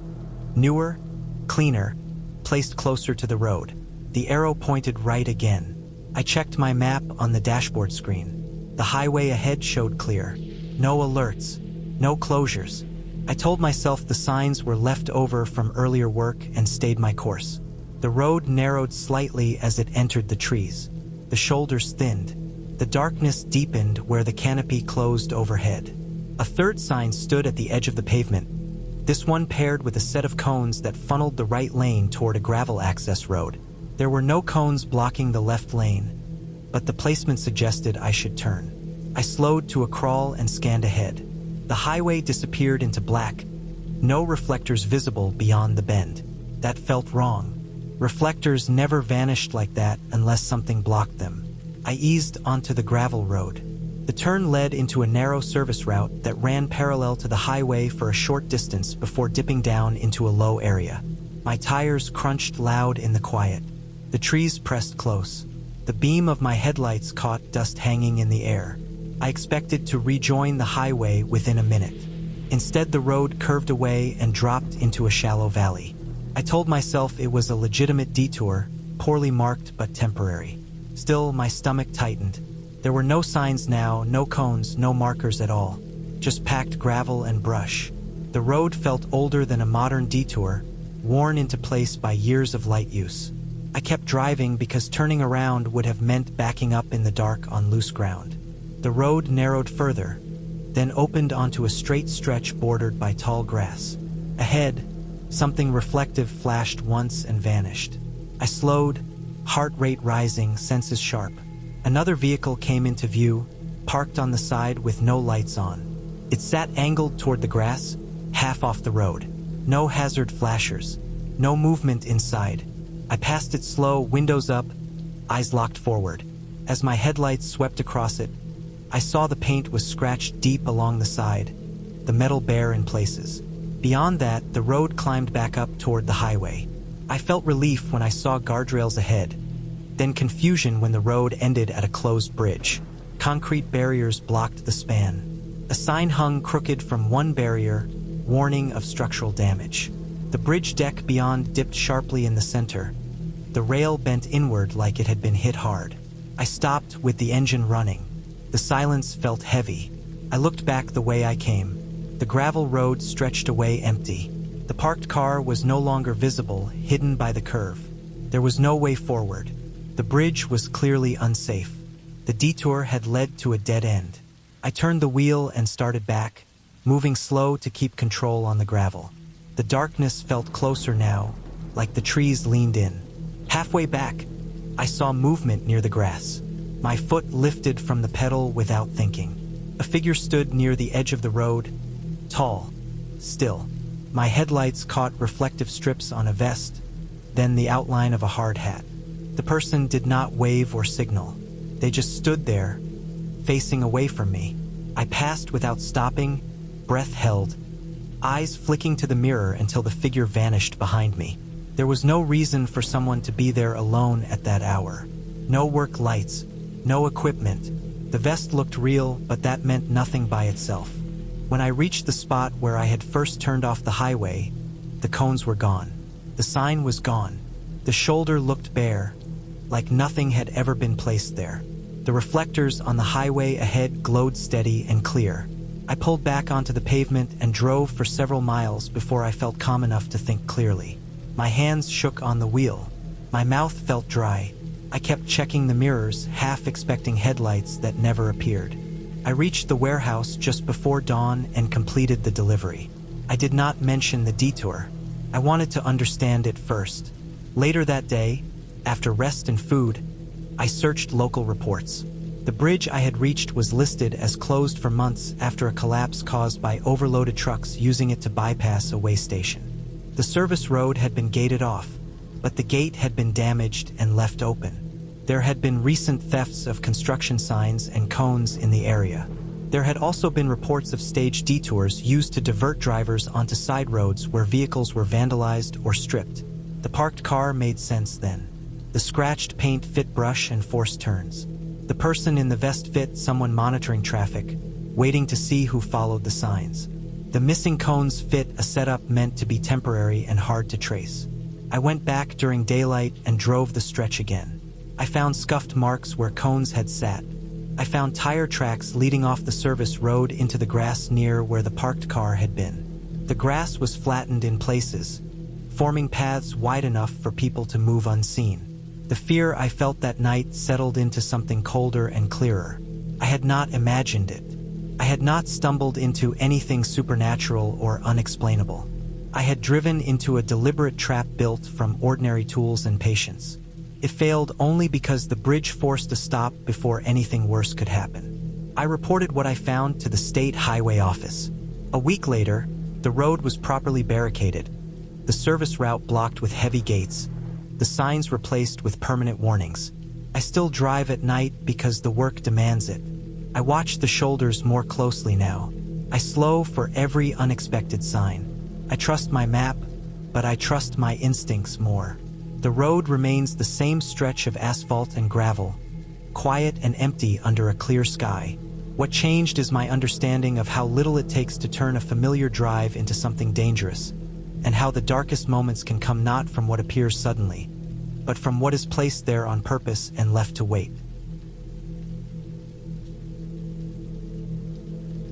Newer, cleaner, placed closer to the road. The arrow pointed right again. I checked my map on the dashboard screen. The highway ahead showed clear. No alerts, no closures. I told myself the signs were left over from earlier work and stayed my course. The road narrowed slightly as it entered the trees. The shoulders thinned. The darkness deepened where the canopy closed overhead. A third sign stood at the edge of the pavement. This one paired with a set of cones that funneled the right lane toward a gravel access road. There were no cones blocking the left lane, but the placement suggested I should turn. I slowed to a crawl and scanned ahead. The highway disappeared into black. No reflectors visible beyond the bend. That felt wrong. Reflectors never vanished like that unless something blocked them. I eased onto the gravel road. The turn led into a narrow service route that ran parallel to the highway for a short distance before dipping down into a low area. My tires crunched loud in the quiet. The trees pressed close. The beam of my headlights caught dust hanging in the air. I expected to rejoin the highway within a minute. Instead, the road curved away and dropped into a shallow valley. I told myself it was a legitimate detour, poorly marked but temporary. Still, my stomach tightened. There were no signs now, no cones, no markers at all. Just packed gravel and brush. The road felt older than a modern detour, worn into place by years of light use. I kept driving because turning around would have meant backing up in the dark on loose ground. The road narrowed further, then opened onto a straight stretch bordered by tall grass. Ahead, something reflective flashed once and vanished. I slowed, heart rate rising, senses sharp. Another vehicle came into view, parked on the side with no lights on. It sat angled toward the grass, half off the road. No hazard flashers, no movement inside. I passed it slow, windows up, eyes locked forward. As my headlights swept across it, I saw the paint was scratched deep along the side, the metal bare in places. Beyond that, the road climbed back up toward the highway. I felt relief when I saw guardrails ahead, then confusion when the road ended at a closed bridge. Concrete barriers blocked the span. A sign hung crooked from one barrier, warning of structural damage. The bridge deck beyond dipped sharply in the center. The rail bent inward like it had been hit hard. I stopped with the engine running. The silence felt heavy. I looked back the way I came. The gravel road stretched away empty. The parked car was no longer visible, hidden by the curve. There was no way forward. The bridge was clearly unsafe. The detour had led to a dead end. I turned the wheel and started back, moving slow to keep control on the gravel. The darkness felt closer now, like the trees leaned in. Halfway back, I saw movement near the grass. My foot lifted from the pedal without thinking. A figure stood near the edge of the road, tall, still. My headlights caught reflective strips on a vest, then the outline of a hard hat. The person did not wave or signal. They just stood there, facing away from me. I passed without stopping, breath held, eyes flicking to the mirror until the figure vanished behind me. There was no reason for someone to be there alone at that hour. No work lights, no equipment. The vest looked real, but that meant nothing by itself. When I reached the spot where I had first turned off the highway, the cones were gone. The sign was gone. The shoulder looked bare, like nothing had ever been placed there. The reflectors on the highway ahead glowed steady and clear. I pulled back onto the pavement and drove for several miles before I felt calm enough to think clearly. My hands shook on the wheel. My mouth felt dry. I kept checking the mirrors, half expecting headlights that never appeared. I reached the warehouse just before dawn and completed the delivery. I did not mention the detour. I wanted to understand it first. Later that day, after rest and food, I searched local reports. The bridge I had reached was listed as closed for months after a collapse caused by overloaded trucks using it to bypass a way station. The service road had been gated off, but the gate had been damaged and left open. There had been recent thefts of construction signs and cones in the area. There had also been reports of staged detours used to divert drivers onto side roads where vehicles were vandalized or stripped. The parked car made sense then. The scratched paint fit brush and forced turns. The person in the vest fit someone monitoring traffic, waiting to see who followed the signs. The missing cones fit a setup meant to be temporary and hard to trace. I went back during daylight and drove the stretch again. I found scuffed marks where cones had sat. I found tire tracks leading off the service road into the grass near where the parked car had been. The grass was flattened in places, forming paths wide enough for people to move unseen. The fear I felt that night settled into something colder and clearer. I had not imagined it. I had not stumbled into anything supernatural or unexplainable. I had driven into a deliberate trap built from ordinary tools and patience. It failed only because the bridge forced a stop before anything worse could happen. I reported what I found to the state highway office. A week later, the road was properly barricaded, the service route blocked with heavy gates, the signs replaced with permanent warnings. I still drive at night because the work demands it. I watch the shoulders more closely now. I slow for every unexpected sign. I trust my map, but I trust my instincts more. The road remains the same stretch of asphalt and gravel, quiet and empty under a clear sky. What changed is my understanding of how little it takes to turn a familiar drive into something dangerous. and how the darkest moments can come not from what appears suddenly, but from what is placed there on purpose and left to wait.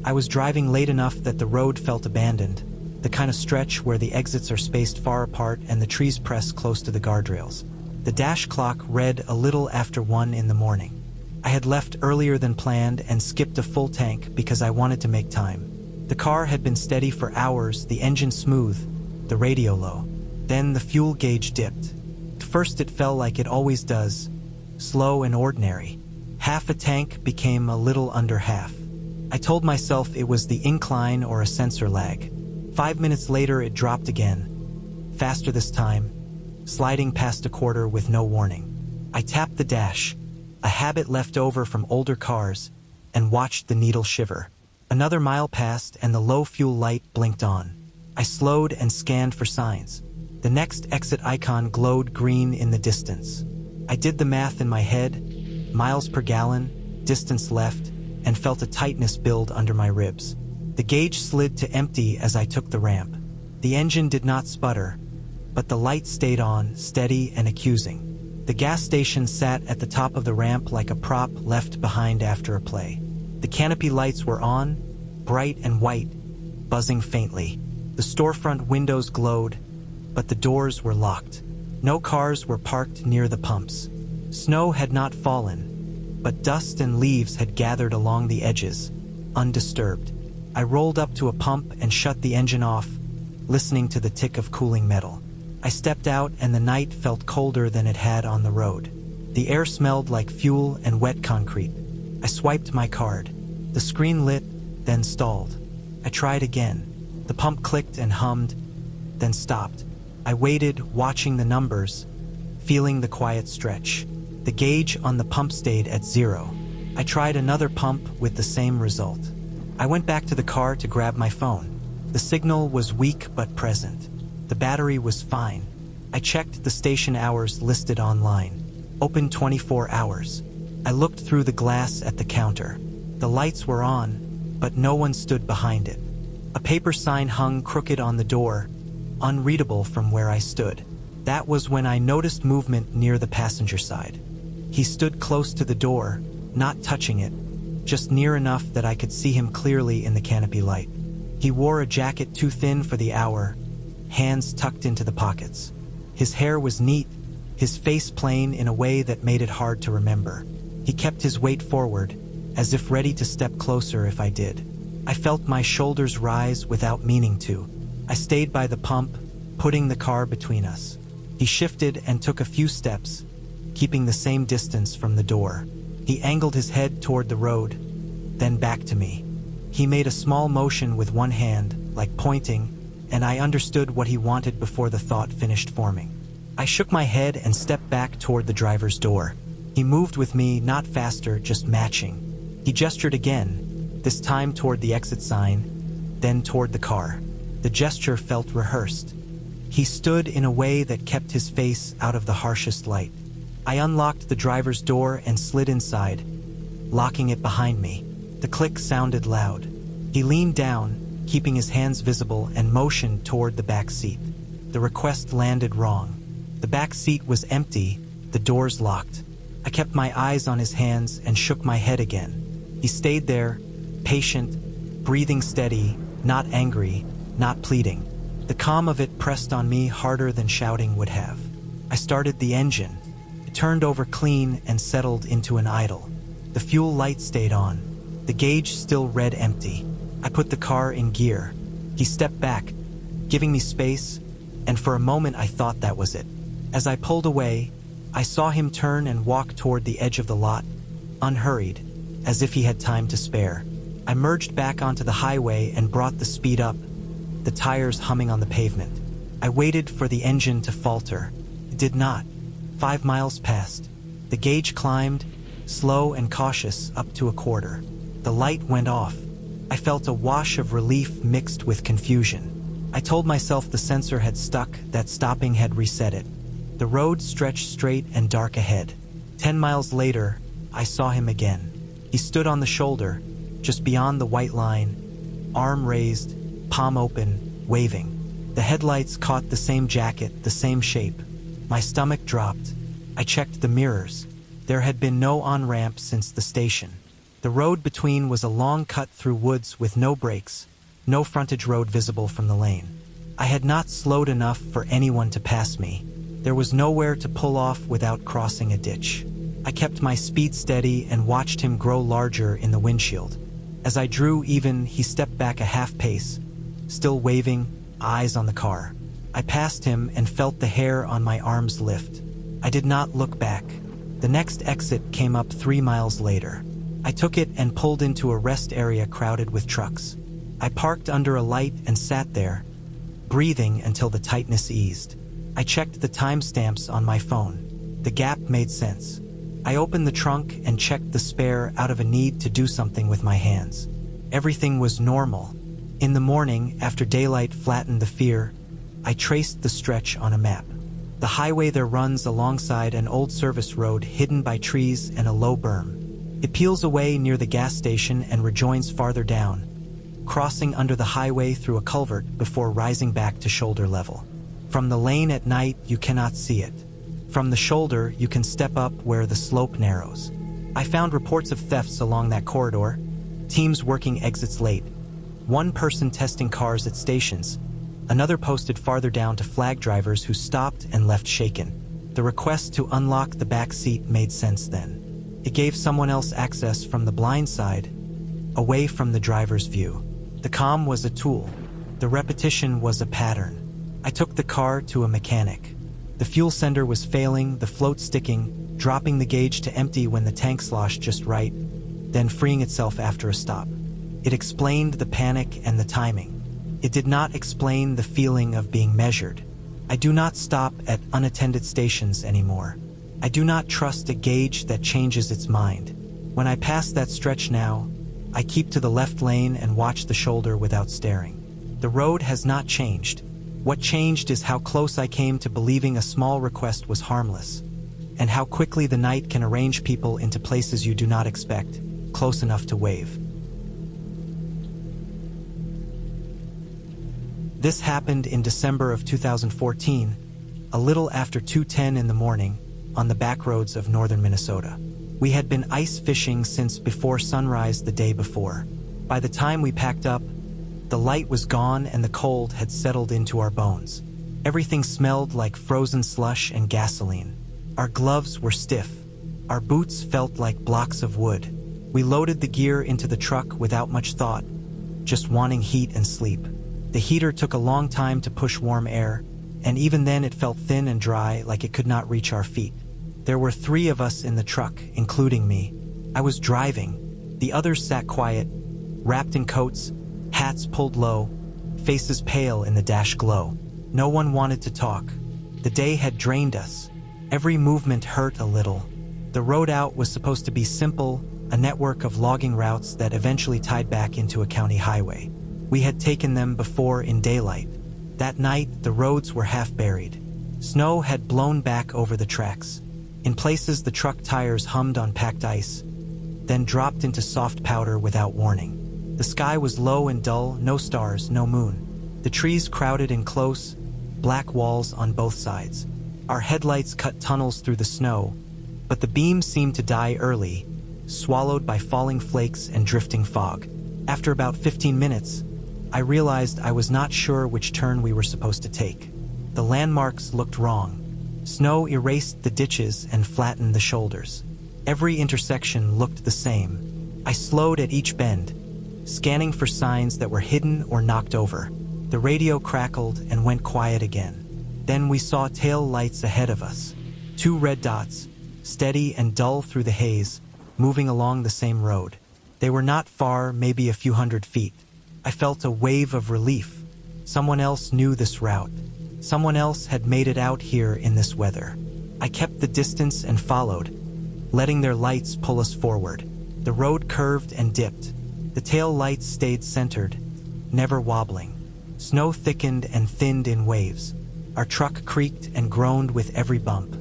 I was driving late enough that the road felt abandoned, the kind of stretch where the exits are spaced far apart and the trees press close to the guardrails. The dash clock read a little after 1 in the morning. I had left earlier than planned and skipped a full tank because I wanted to make time. The car had been steady for hours, the engine smooth, the radio low. Then the fuel gauge dipped. At first it fell like it always does, slow and ordinary. Half a tank became a little under half. I told myself it was the incline or a sensor lag. 5 minutes later it dropped again, faster this time, sliding past a quarter with no warning. I tapped the dash, a habit left over from older cars, and watched the needle shiver. Another mile passed and the low fuel light blinked on. I slowed and scanned for signs. The next exit icon glowed green in the distance. I did the math in my head, miles per gallon, distance left, and felt a tightness build under my ribs. The gauge slid to empty as I took the ramp. The engine did not sputter, but the light stayed on, steady and accusing. The gas station sat at the top of the ramp like a prop left behind after a play. The canopy lights were on, bright and white, buzzing faintly. The storefront windows glowed, but the doors were locked. No cars were parked near the pumps. Snow had not fallen, but dust and leaves had gathered along the edges, undisturbed. I rolled up to a pump and shut the engine off, listening to the tick of cooling metal. I stepped out and the night felt colder than it had on the road. The air smelled like fuel and wet concrete. I swiped my card. The screen lit, then stalled. I tried again. The pump clicked and hummed, then stopped. I waited, watching the numbers, feeling the quiet stretch. The gauge on the pump stayed at 0. I tried another pump with the same result. I went back to the car to grab my phone. The signal was weak but present. The battery was fine. I checked the station hours listed online. Open 24 hours. I looked through the glass at the counter. The lights were on, but no one stood behind it. A paper sign hung crooked on the door, unreadable from where I stood. That was when I noticed movement near the passenger side. He stood close to the door, not touching it, just near enough that I could see him clearly in the canopy light. He wore a jacket too thin for the hour, hands tucked into the pockets. His hair was neat, his face plain in a way that made it hard to remember. He kept his weight forward, as if ready to step closer if I did. I felt my shoulders rise without meaning to. I stayed by the pump, putting the car between us. He shifted and took a few steps, keeping the same distance from the door. He angled his head toward the road, then back to me. He made a small motion with one hand, like pointing, and I understood what he wanted before the thought finished forming. I shook my head and stepped back toward the driver's door. He moved with me, not faster, just matching. He gestured again, this time toward the exit sign, then toward the car. The gesture felt rehearsed. He stood in a way that kept his face out of the harshest light. I unlocked the driver's door and slid inside, locking it behind me. The click sounded loud. He leaned down, keeping his hands visible, and motioned toward the back seat. The request landed wrong. The back seat was empty, the doors locked. I kept my eyes on his hands and shook my head again. He stayed there, patient, breathing steady, not angry, not pleading. The calm of it pressed on me harder than shouting would have. I started the engine. It turned over clean and settled into an idle. The fuel light stayed on. The gauge still read empty. I put the car in gear. He stepped back, giving me space, and for a moment I thought that was it. As I pulled away, I saw him turn and walk toward the edge of the lot, unhurried, as if he had time to spare. I merged back onto the highway and brought the speed up, the tires humming on the pavement. I waited for the engine to falter. It did not. 5 miles passed. The gauge climbed, slow and cautious, up to a quarter. The light went off. I felt a wash of relief mixed with confusion. I told myself the sensor had stuck, that stopping had reset it. The road stretched straight and dark ahead. 10 miles later, I saw him again. He stood on the shoulder, just beyond the white line, arm raised, palm open, waving. The headlights caught the same jacket, the same shape. My stomach dropped. I checked the mirrors. There had been no on-ramp since the station. The road between was a long cut through woods with no brakes, no frontage road visible from the lane. I had not slowed enough for anyone to pass me. There was nowhere to pull off without crossing a ditch. I kept my speed steady and watched him grow larger in the windshield. As I drew even, he stepped back a half pace, still waving, eyes on the car. I passed him and felt the hair on my arms lift. I did not look back. The next exit came up 3 miles later. I took it and pulled into a rest area crowded with trucks. I parked under a light and sat there, breathing until the tightness eased. I checked the timestamps on my phone. The gap made sense. I opened the trunk and checked the spare out of a need to do something with my hands. Everything was normal. In the morning, after daylight flattened the fear, I traced the stretch on a map. The highway there runs alongside an old service road hidden by trees and a low berm. It peels away near the gas station and rejoins farther down, crossing under the highway through a culvert before rising back to shoulder level. From the lane at night, you cannot see it. From the shoulder, you can step up where the slope narrows. I found reports of thefts along that corridor, teams working exits late, one person testing cars at stations, another posted farther down to flag drivers who stopped and left shaken. The request to unlock the back seat made sense then. It gave someone else access from the blind side, away from the driver's view. The comm was a tool. The repetition was a pattern. I took the car to a mechanic. The fuel sender was failing, the float sticking, dropping the gauge to empty when the tank sloshed just right, then freeing itself after a stop. It explained the panic and the timing. It did not explain the feeling of being measured. I do not stop at unattended stations anymore. I do not trust a gauge that changes its mind. When I pass that stretch now, I keep to the left lane and watch the shoulder without staring. The road has not changed. What changed is how close I came to believing a small request was harmless, and how quickly the night can arrange people into places you do not expect, close enough to wave. This happened in December of 2014, a little after 2:10 in the morning, on the back roads of northern Minnesota. We had been ice fishing since before sunrise the day before. By the time we packed up, the light was gone and the cold had settled into our bones. Everything smelled like frozen slush and gasoline. Our gloves were stiff. Our boots felt like blocks of wood. We loaded the gear into the truck without much thought, just wanting heat and sleep. The heater took a long time to push warm air, and even then it felt thin and dry, like it could not reach our feet. There were 3 of us in the truck, including me. I was driving. The others sat quiet, wrapped in coats, hats pulled low, faces pale in the dash glow. No one wanted to talk. The day had drained us. Every movement hurt a little. The road out was supposed to be simple, a network of logging routes that eventually tied back into a county highway. We had taken them before in daylight. That night, the roads were half buried. Snow had blown back over the tracks. In places, the truck tires hummed on packed ice, then dropped into soft powder without warning. The sky was low and dull, no stars, no moon. The trees crowded in close, black walls on both sides. Our headlights cut tunnels through the snow, but the beams seemed to die early, swallowed by falling flakes and drifting fog. After about 15 minutes, I realized I was not sure which turn we were supposed to take. The landmarks looked wrong. Snow erased the ditches and flattened the shoulders. Every intersection looked the same. I slowed at each bend, scanning for signs that were hidden or knocked over. The radio crackled and went quiet again. Then we saw tail lights ahead of us. 2 red dots, steady and dull through the haze, moving along the same road. They were not far, maybe a few hundred feet. I felt a wave of relief. Someone else knew this route. Someone else had made it out here in this weather. I kept the distance and followed, letting their lights pull us forward. The road curved and dipped. The tail lights stayed centered, never wobbling. Snow thickened and thinned in waves. Our truck creaked and groaned with every bump.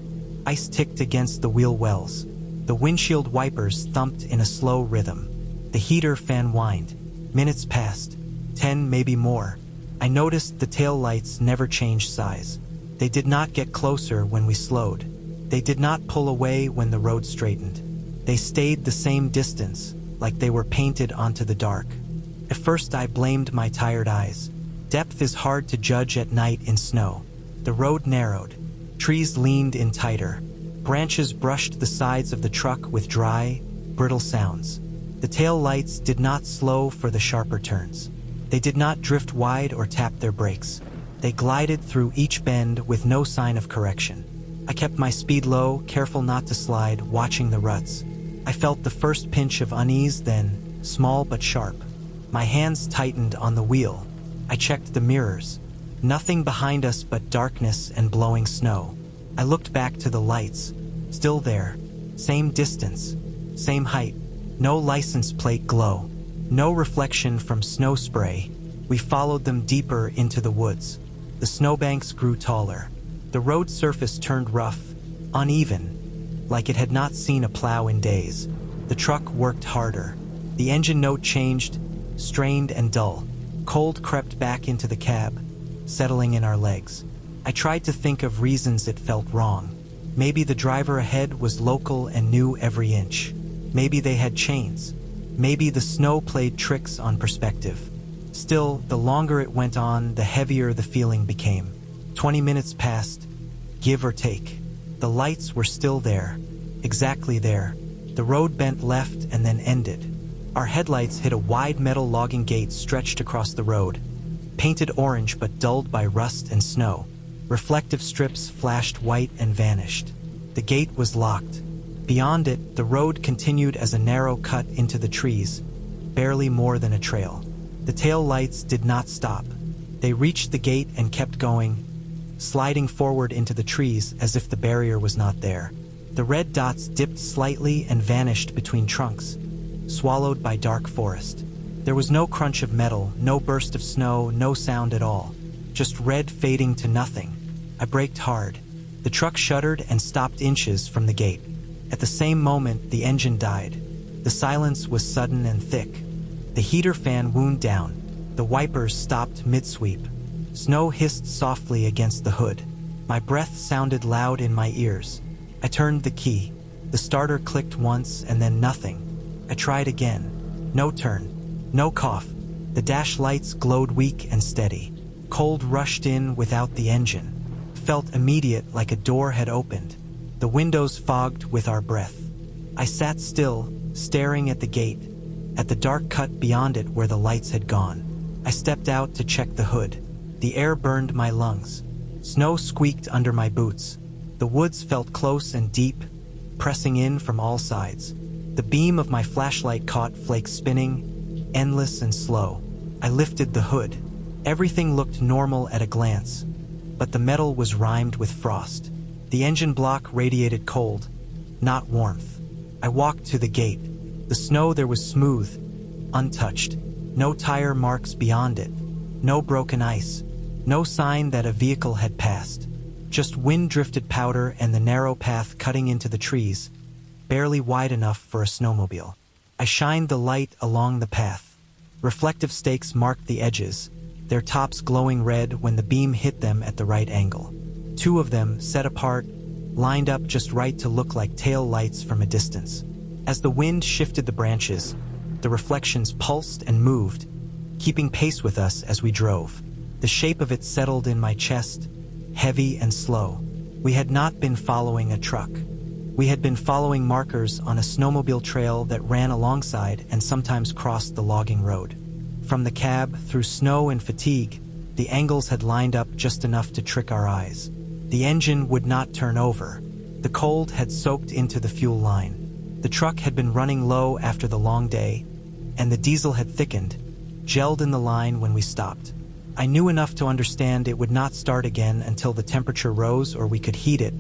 Ice ticked against the wheel wells. The windshield wipers thumped in a slow rhythm. The heater fan whined. Minutes passed, 10 maybe more. I noticed the tail lights never changed size. They did not get closer when we slowed. They did not pull away when the road straightened. They stayed the same distance, like they were painted onto the dark. At first I blamed my tired eyes. Depth is hard to judge at night in snow. The road narrowed. Trees leaned in tighter. Branches brushed the sides of the truck with dry, brittle sounds. The tail lights did not slow for the sharper turns. They did not drift wide or tap their brakes. They glided through each bend with no sign of correction. I kept my speed low, careful not to slide, watching the ruts. I felt the first pinch of unease, then, small but sharp. My hands tightened on the wheel. I checked the mirrors. Nothing behind us but darkness and blowing snow. I looked back to the lights. Still there. Same distance. Same height. No license plate glow. No reflection from snow spray. We followed them deeper into the woods. The snowbanks grew taller. The road surface turned rough, uneven, like it had not seen a plow in days. The truck worked harder. The engine note changed, strained and dull. Cold crept back into the cab, settling in our legs. I tried to think of reasons it felt wrong. Maybe the driver ahead was local and knew every inch. Maybe they had chains. Maybe the snow played tricks on perspective. Still, the longer it went on, the heavier the feeling became. 20 minutes passed, give or take. The lights were still there, exactly there. The road bent left and then ended. Our headlights hit a wide metal logging gate stretched across the road, painted orange but dulled by rust and snow. Reflective strips flashed white and vanished. The gate was locked. Beyond it, the road continued as a narrow cut into the trees, barely more than a trail. The tail lights did not stop. They reached the gate and kept going, sliding forward into the trees as if the barrier was not there. The red dots dipped slightly and vanished between trunks, swallowed by dark forest. There was no crunch of metal, no burst of snow, no sound at all. Just red fading to nothing. I braked hard. The truck shuddered and stopped inches from the gate. At the same moment, the engine died. The silence was sudden and thick. The heater fan wound down. The wipers stopped mid-sweep. Snow hissed softly against the hood. My breath sounded loud in my ears. I turned the key. The starter clicked once and then nothing. I tried again. No turn. No cough. The dash lights glowed weak and steady. Cold rushed in without the engine. Felt immediate, like a door had opened. The windows fogged with our breath. I sat still, staring at the gate, at the dark cut beyond it where the lights had gone. I stepped out to check the hood. The air burned my lungs. Snow squeaked under my boots. The woods felt close and deep, pressing in from all sides. The beam of my flashlight caught flakes spinning, endless and slow. I lifted the hood. Everything looked normal at a glance, but the metal was rimed with frost. The engine block radiated cold, not warmth. I walked to the gate. The snow there was smooth, untouched. No tire marks beyond it. No broken ice. No sign that a vehicle had passed. Just wind-drifted powder and the narrow path cutting into the trees, barely wide enough for a snowmobile. I shined the light along the path. Reflective stakes marked the edges, their tops glowing red when the beam hit them at the right angle. Two of them, set apart, lined up just right to look like tail lights from a distance. As the wind shifted the branches, the reflections pulsed and moved, keeping pace with us as we drove. The shape of it settled in my chest, heavy and slow. We had not been following a truck. We had been following markers on a snowmobile trail that ran alongside and sometimes crossed the logging road. From the cab, through snow and fatigue, the angles had lined up just enough to trick our eyes. The engine would not turn over. The cold had soaked into the fuel line. The truck had been running low after the long day, and the diesel had thickened, gelled in the line when we stopped. I knew enough to understand it would not start again until the temperature rose or we could heat it,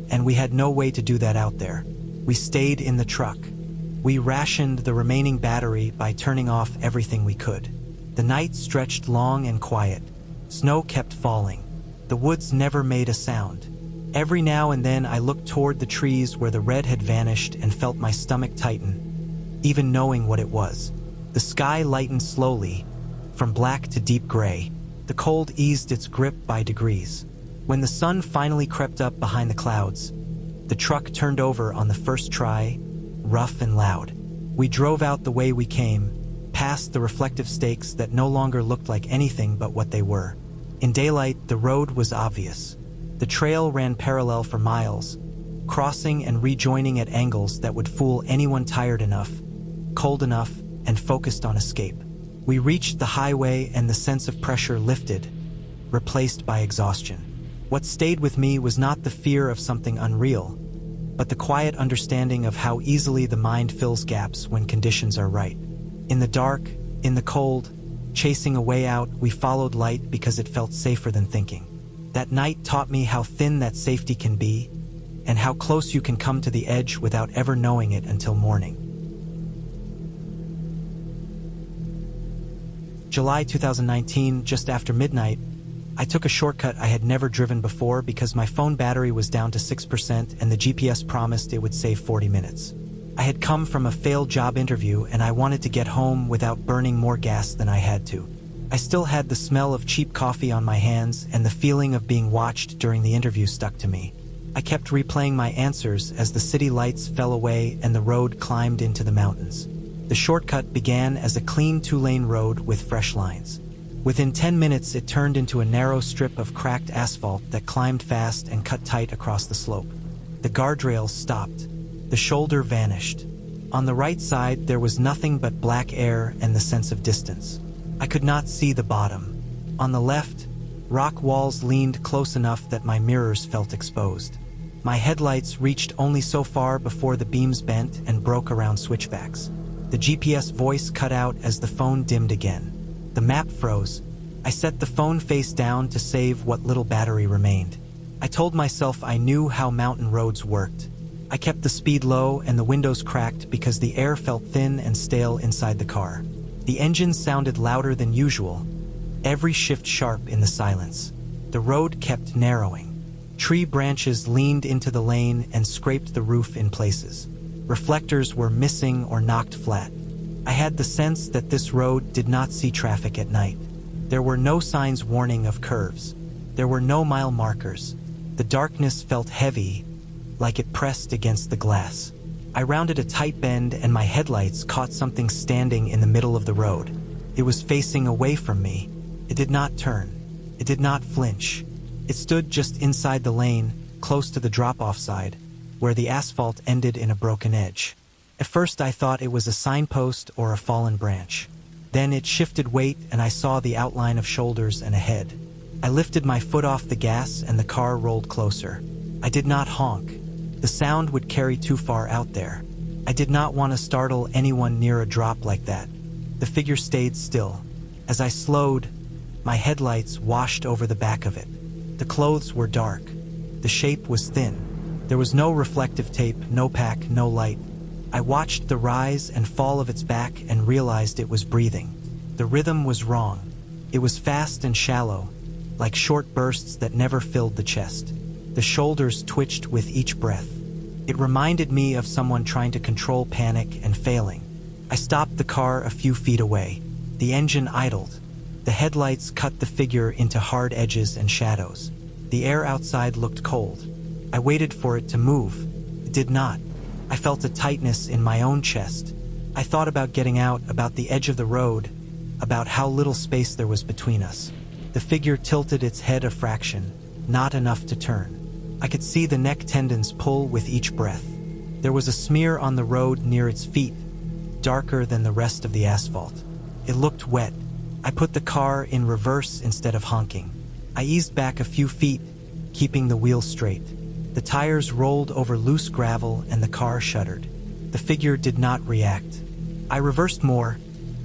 and we had no way to do that out there. We stayed in the truck. We rationed the remaining battery by turning off everything we could. The night stretched long and quiet. Snow kept falling. The woods never made a sound. Every now and then I looked toward the trees where the red had vanished and felt my stomach tighten, even knowing what it was. The sky lightened slowly, from black to deep gray. The cold eased its grip by degrees. When the sun finally crept up behind the clouds, the truck turned over on the first try, rough and loud. We drove out the way we came, past the reflective stakes that no longer looked like anything but what they were. In daylight, the road was obvious. The trail ran parallel for miles, crossing and rejoining at angles that would fool anyone tired enough, cold enough, and focused on escape. We reached the highway and the sense of pressure lifted, replaced by exhaustion. What stayed with me was not the fear of something unreal, but the quiet understanding of how easily the mind fills gaps when conditions are right. In the dark, in the cold, chasing a way out, we followed light because it felt safer than thinking. That night taught me how thin that safety can be, and how close you can come to the edge without ever knowing it until morning. July 2019, just after midnight, I took a shortcut I had never driven before because my phone battery was down to 6% and the GPS promised it would save 40 minutes. I had come from a failed job interview and I wanted to get home without burning more gas than I had to. I still had the smell of cheap coffee on my hands and the feeling of being watched during the interview stuck to me. I kept replaying my answers as the city lights fell away and the road climbed into the mountains. The shortcut began as a clean 2-lane road with fresh lines. Within 10 minutes, it turned into a narrow strip of cracked asphalt that climbed fast and cut tight across the slope. The guardrails stopped. The shoulder vanished. On the right side, there was nothing but black air and the sense of distance. I could not see the bottom. On the left, rock walls leaned close enough that my mirrors felt exposed. My headlights reached only so far before the beams bent and broke around switchbacks. The GPS voice cut out as the phone dimmed again. The map froze. I set the phone face down to save what little battery remained. I told myself I knew how mountain roads worked. I kept the speed low and the windows cracked because the air felt thin and stale inside the car. The engine sounded louder than usual, every shift sharp in the silence. The road kept narrowing. Tree branches leaned into the lane and scraped the roof in places. Reflectors were missing or knocked flat. I had the sense that this road did not see traffic at night. There were no signs warning of curves. There were no mile markers. The darkness felt heavy, like it pressed against the glass. I rounded a tight bend and my headlights caught something standing in the middle of the road. It was facing away from me. It did not turn. It did not flinch. It stood just inside the lane, close to the drop-off side, where the asphalt ended in a broken edge. At first I thought it was a signpost or a fallen branch. Then it shifted weight and I saw the outline of shoulders and a head. I lifted my foot off the gas and the car rolled closer. I did not honk. The sound would carry too far out there. I did not want to startle anyone near a drop like that. The figure stayed still. As I slowed, my headlights washed over the back of it. The clothes were dark. The shape was thin. There was no reflective tape, no pack, no light. I watched the rise and fall of its back and realized it was breathing. The rhythm was wrong. It was fast and shallow, like short bursts that never filled the chest. The shoulders twitched with each breath. It reminded me of someone trying to control panic and failing. I stopped the car a few feet away. The engine idled. The headlights cut the figure into hard edges and shadows. The air outside looked cold. I waited for it to move. It did not. I felt a tightness in my own chest. I thought about getting out, about the edge of the road, about how little space there was between us. The figure tilted its head a fraction, not enough to turn. I could see the neck tendons pull with each breath. There was a smear on the road near its feet, darker than the rest of the asphalt. It looked wet. I put the car in reverse instead of honking. I eased back a few feet, keeping the wheel straight. The tires rolled over loose gravel and the car shuddered. The figure did not react. I reversed more,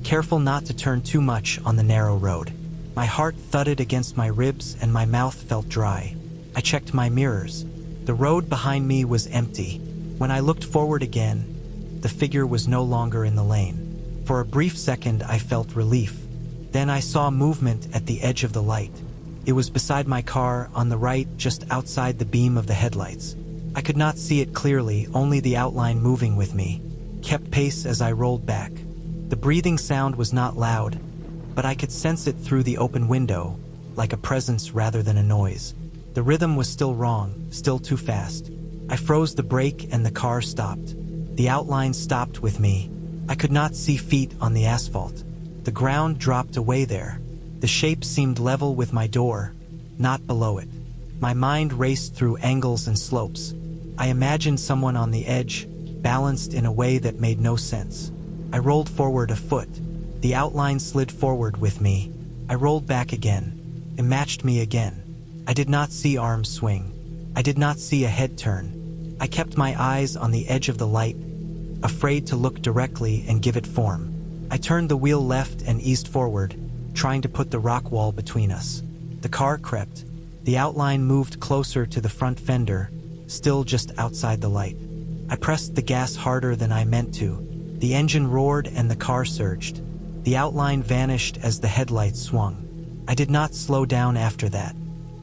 careful not to turn too much on the narrow road. My heart thudded against my ribs and my mouth felt dry. I checked my mirrors. The road behind me was empty. When I looked forward again, the figure was no longer in the lane. For a brief second, I felt relief. Then I saw movement at the edge of the light. It was beside my car, on the right, just outside the beam of the headlights. I could not see it clearly, only the outline moving with me, kept pace as I rolled back. The breathing sound was not loud, but I could sense it through the open window, like a presence rather than a noise. The rhythm was still wrong, still too fast. I froze the brake and the car stopped. The outline stopped with me. I could not see feet on the asphalt. The ground dropped away there. The shape seemed level with my door, not below it. My mind raced through angles and slopes. I imagined someone on the edge, balanced in a way that made no sense. I rolled forward a foot. The outline slid forward with me. I rolled back again. It matched me again. I did not see arms swing. I did not see a head turn. I kept my eyes on the edge of the light, afraid to look directly and give it form. I turned the wheel left and eased forward, trying to put the rock wall between us. The car crept. The outline moved closer to the front fender, still just outside the light. I pressed the gas harder than I meant to. The engine roared and the car surged. The outline vanished as the headlights swung. I did not slow down after that.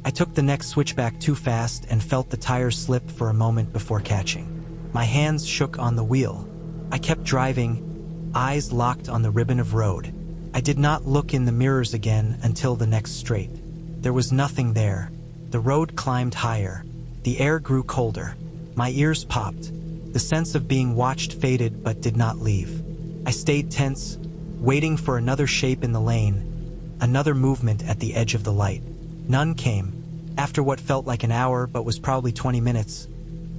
I took the next switchback too fast and felt the tires slip for a moment before catching. My hands shook on the wheel. I kept driving, eyes locked on the ribbon of road. I did not look in the mirrors again until the next straight. There was nothing there. The road climbed higher. The air grew colder. My ears popped. The sense of being watched faded but did not leave. I stayed tense, waiting for another shape in the lane, another movement at the edge of the light. None came. After what felt like an hour but was probably 20 minutes,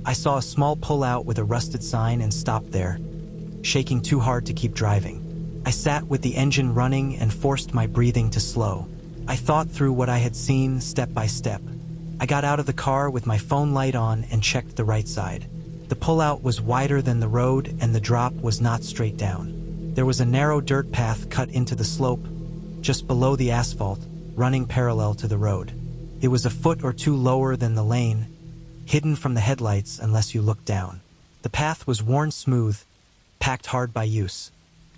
I saw a small pullout with a rusted sign and stopped there, shaking too hard to keep driving. I sat with the engine running and forced my breathing to slow. I thought through what I had seen step by step. I got out of the car with my phone light on and checked the right side. The pullout was wider than the road and the drop was not straight down. There was a narrow dirt path cut into the slope, just below the asphalt, running parallel to the road. It was a foot or two lower than the lane, hidden from the headlights unless you looked down. The path was worn smooth, packed hard by use,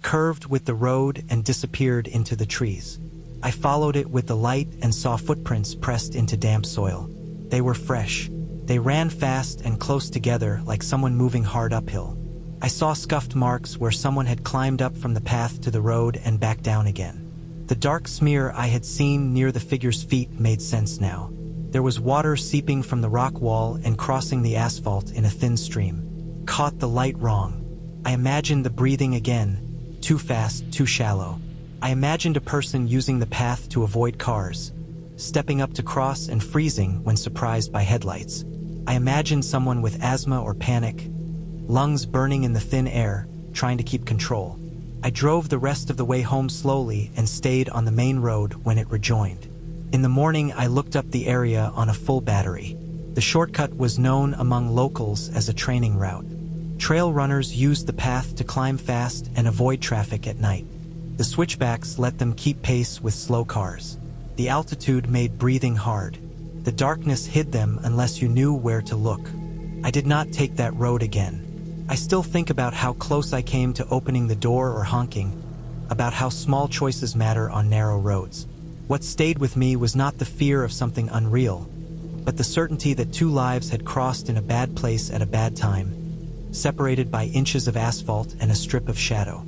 curved with the road and disappeared into the trees. I followed it with the light and saw footprints pressed into damp soil. They were fresh. They ran fast and close together like someone moving hard uphill. I saw scuffed marks where someone had climbed up from the path to the road and back down again. The dark smear I had seen near the figure's feet made sense now. There was water seeping from the rock wall and crossing the asphalt in a thin stream. Caught the light wrong. I imagined the breathing again, too fast, too shallow. I imagined a person using the path to avoid cars, stepping up to cross and freezing when surprised by headlights. I imagined someone with asthma or panic, lungs burning in the thin air, trying to keep control. I drove the rest of the way home slowly and stayed on the main road when it rejoined. In the morning, I looked up the area on a full battery. The shortcut was known among locals as a training route. Trail runners used the path to climb fast and avoid traffic at night. The switchbacks let them keep pace with slow cars. The altitude made breathing hard. The darkness hid them unless you knew where to look. I did not take that road again. I still think about how close I came to opening the door or honking, about how small choices matter on narrow roads. What stayed with me was not the fear of something unreal, but the certainty that two lives had crossed in a bad place at a bad time, separated by inches of asphalt and a strip of shadow.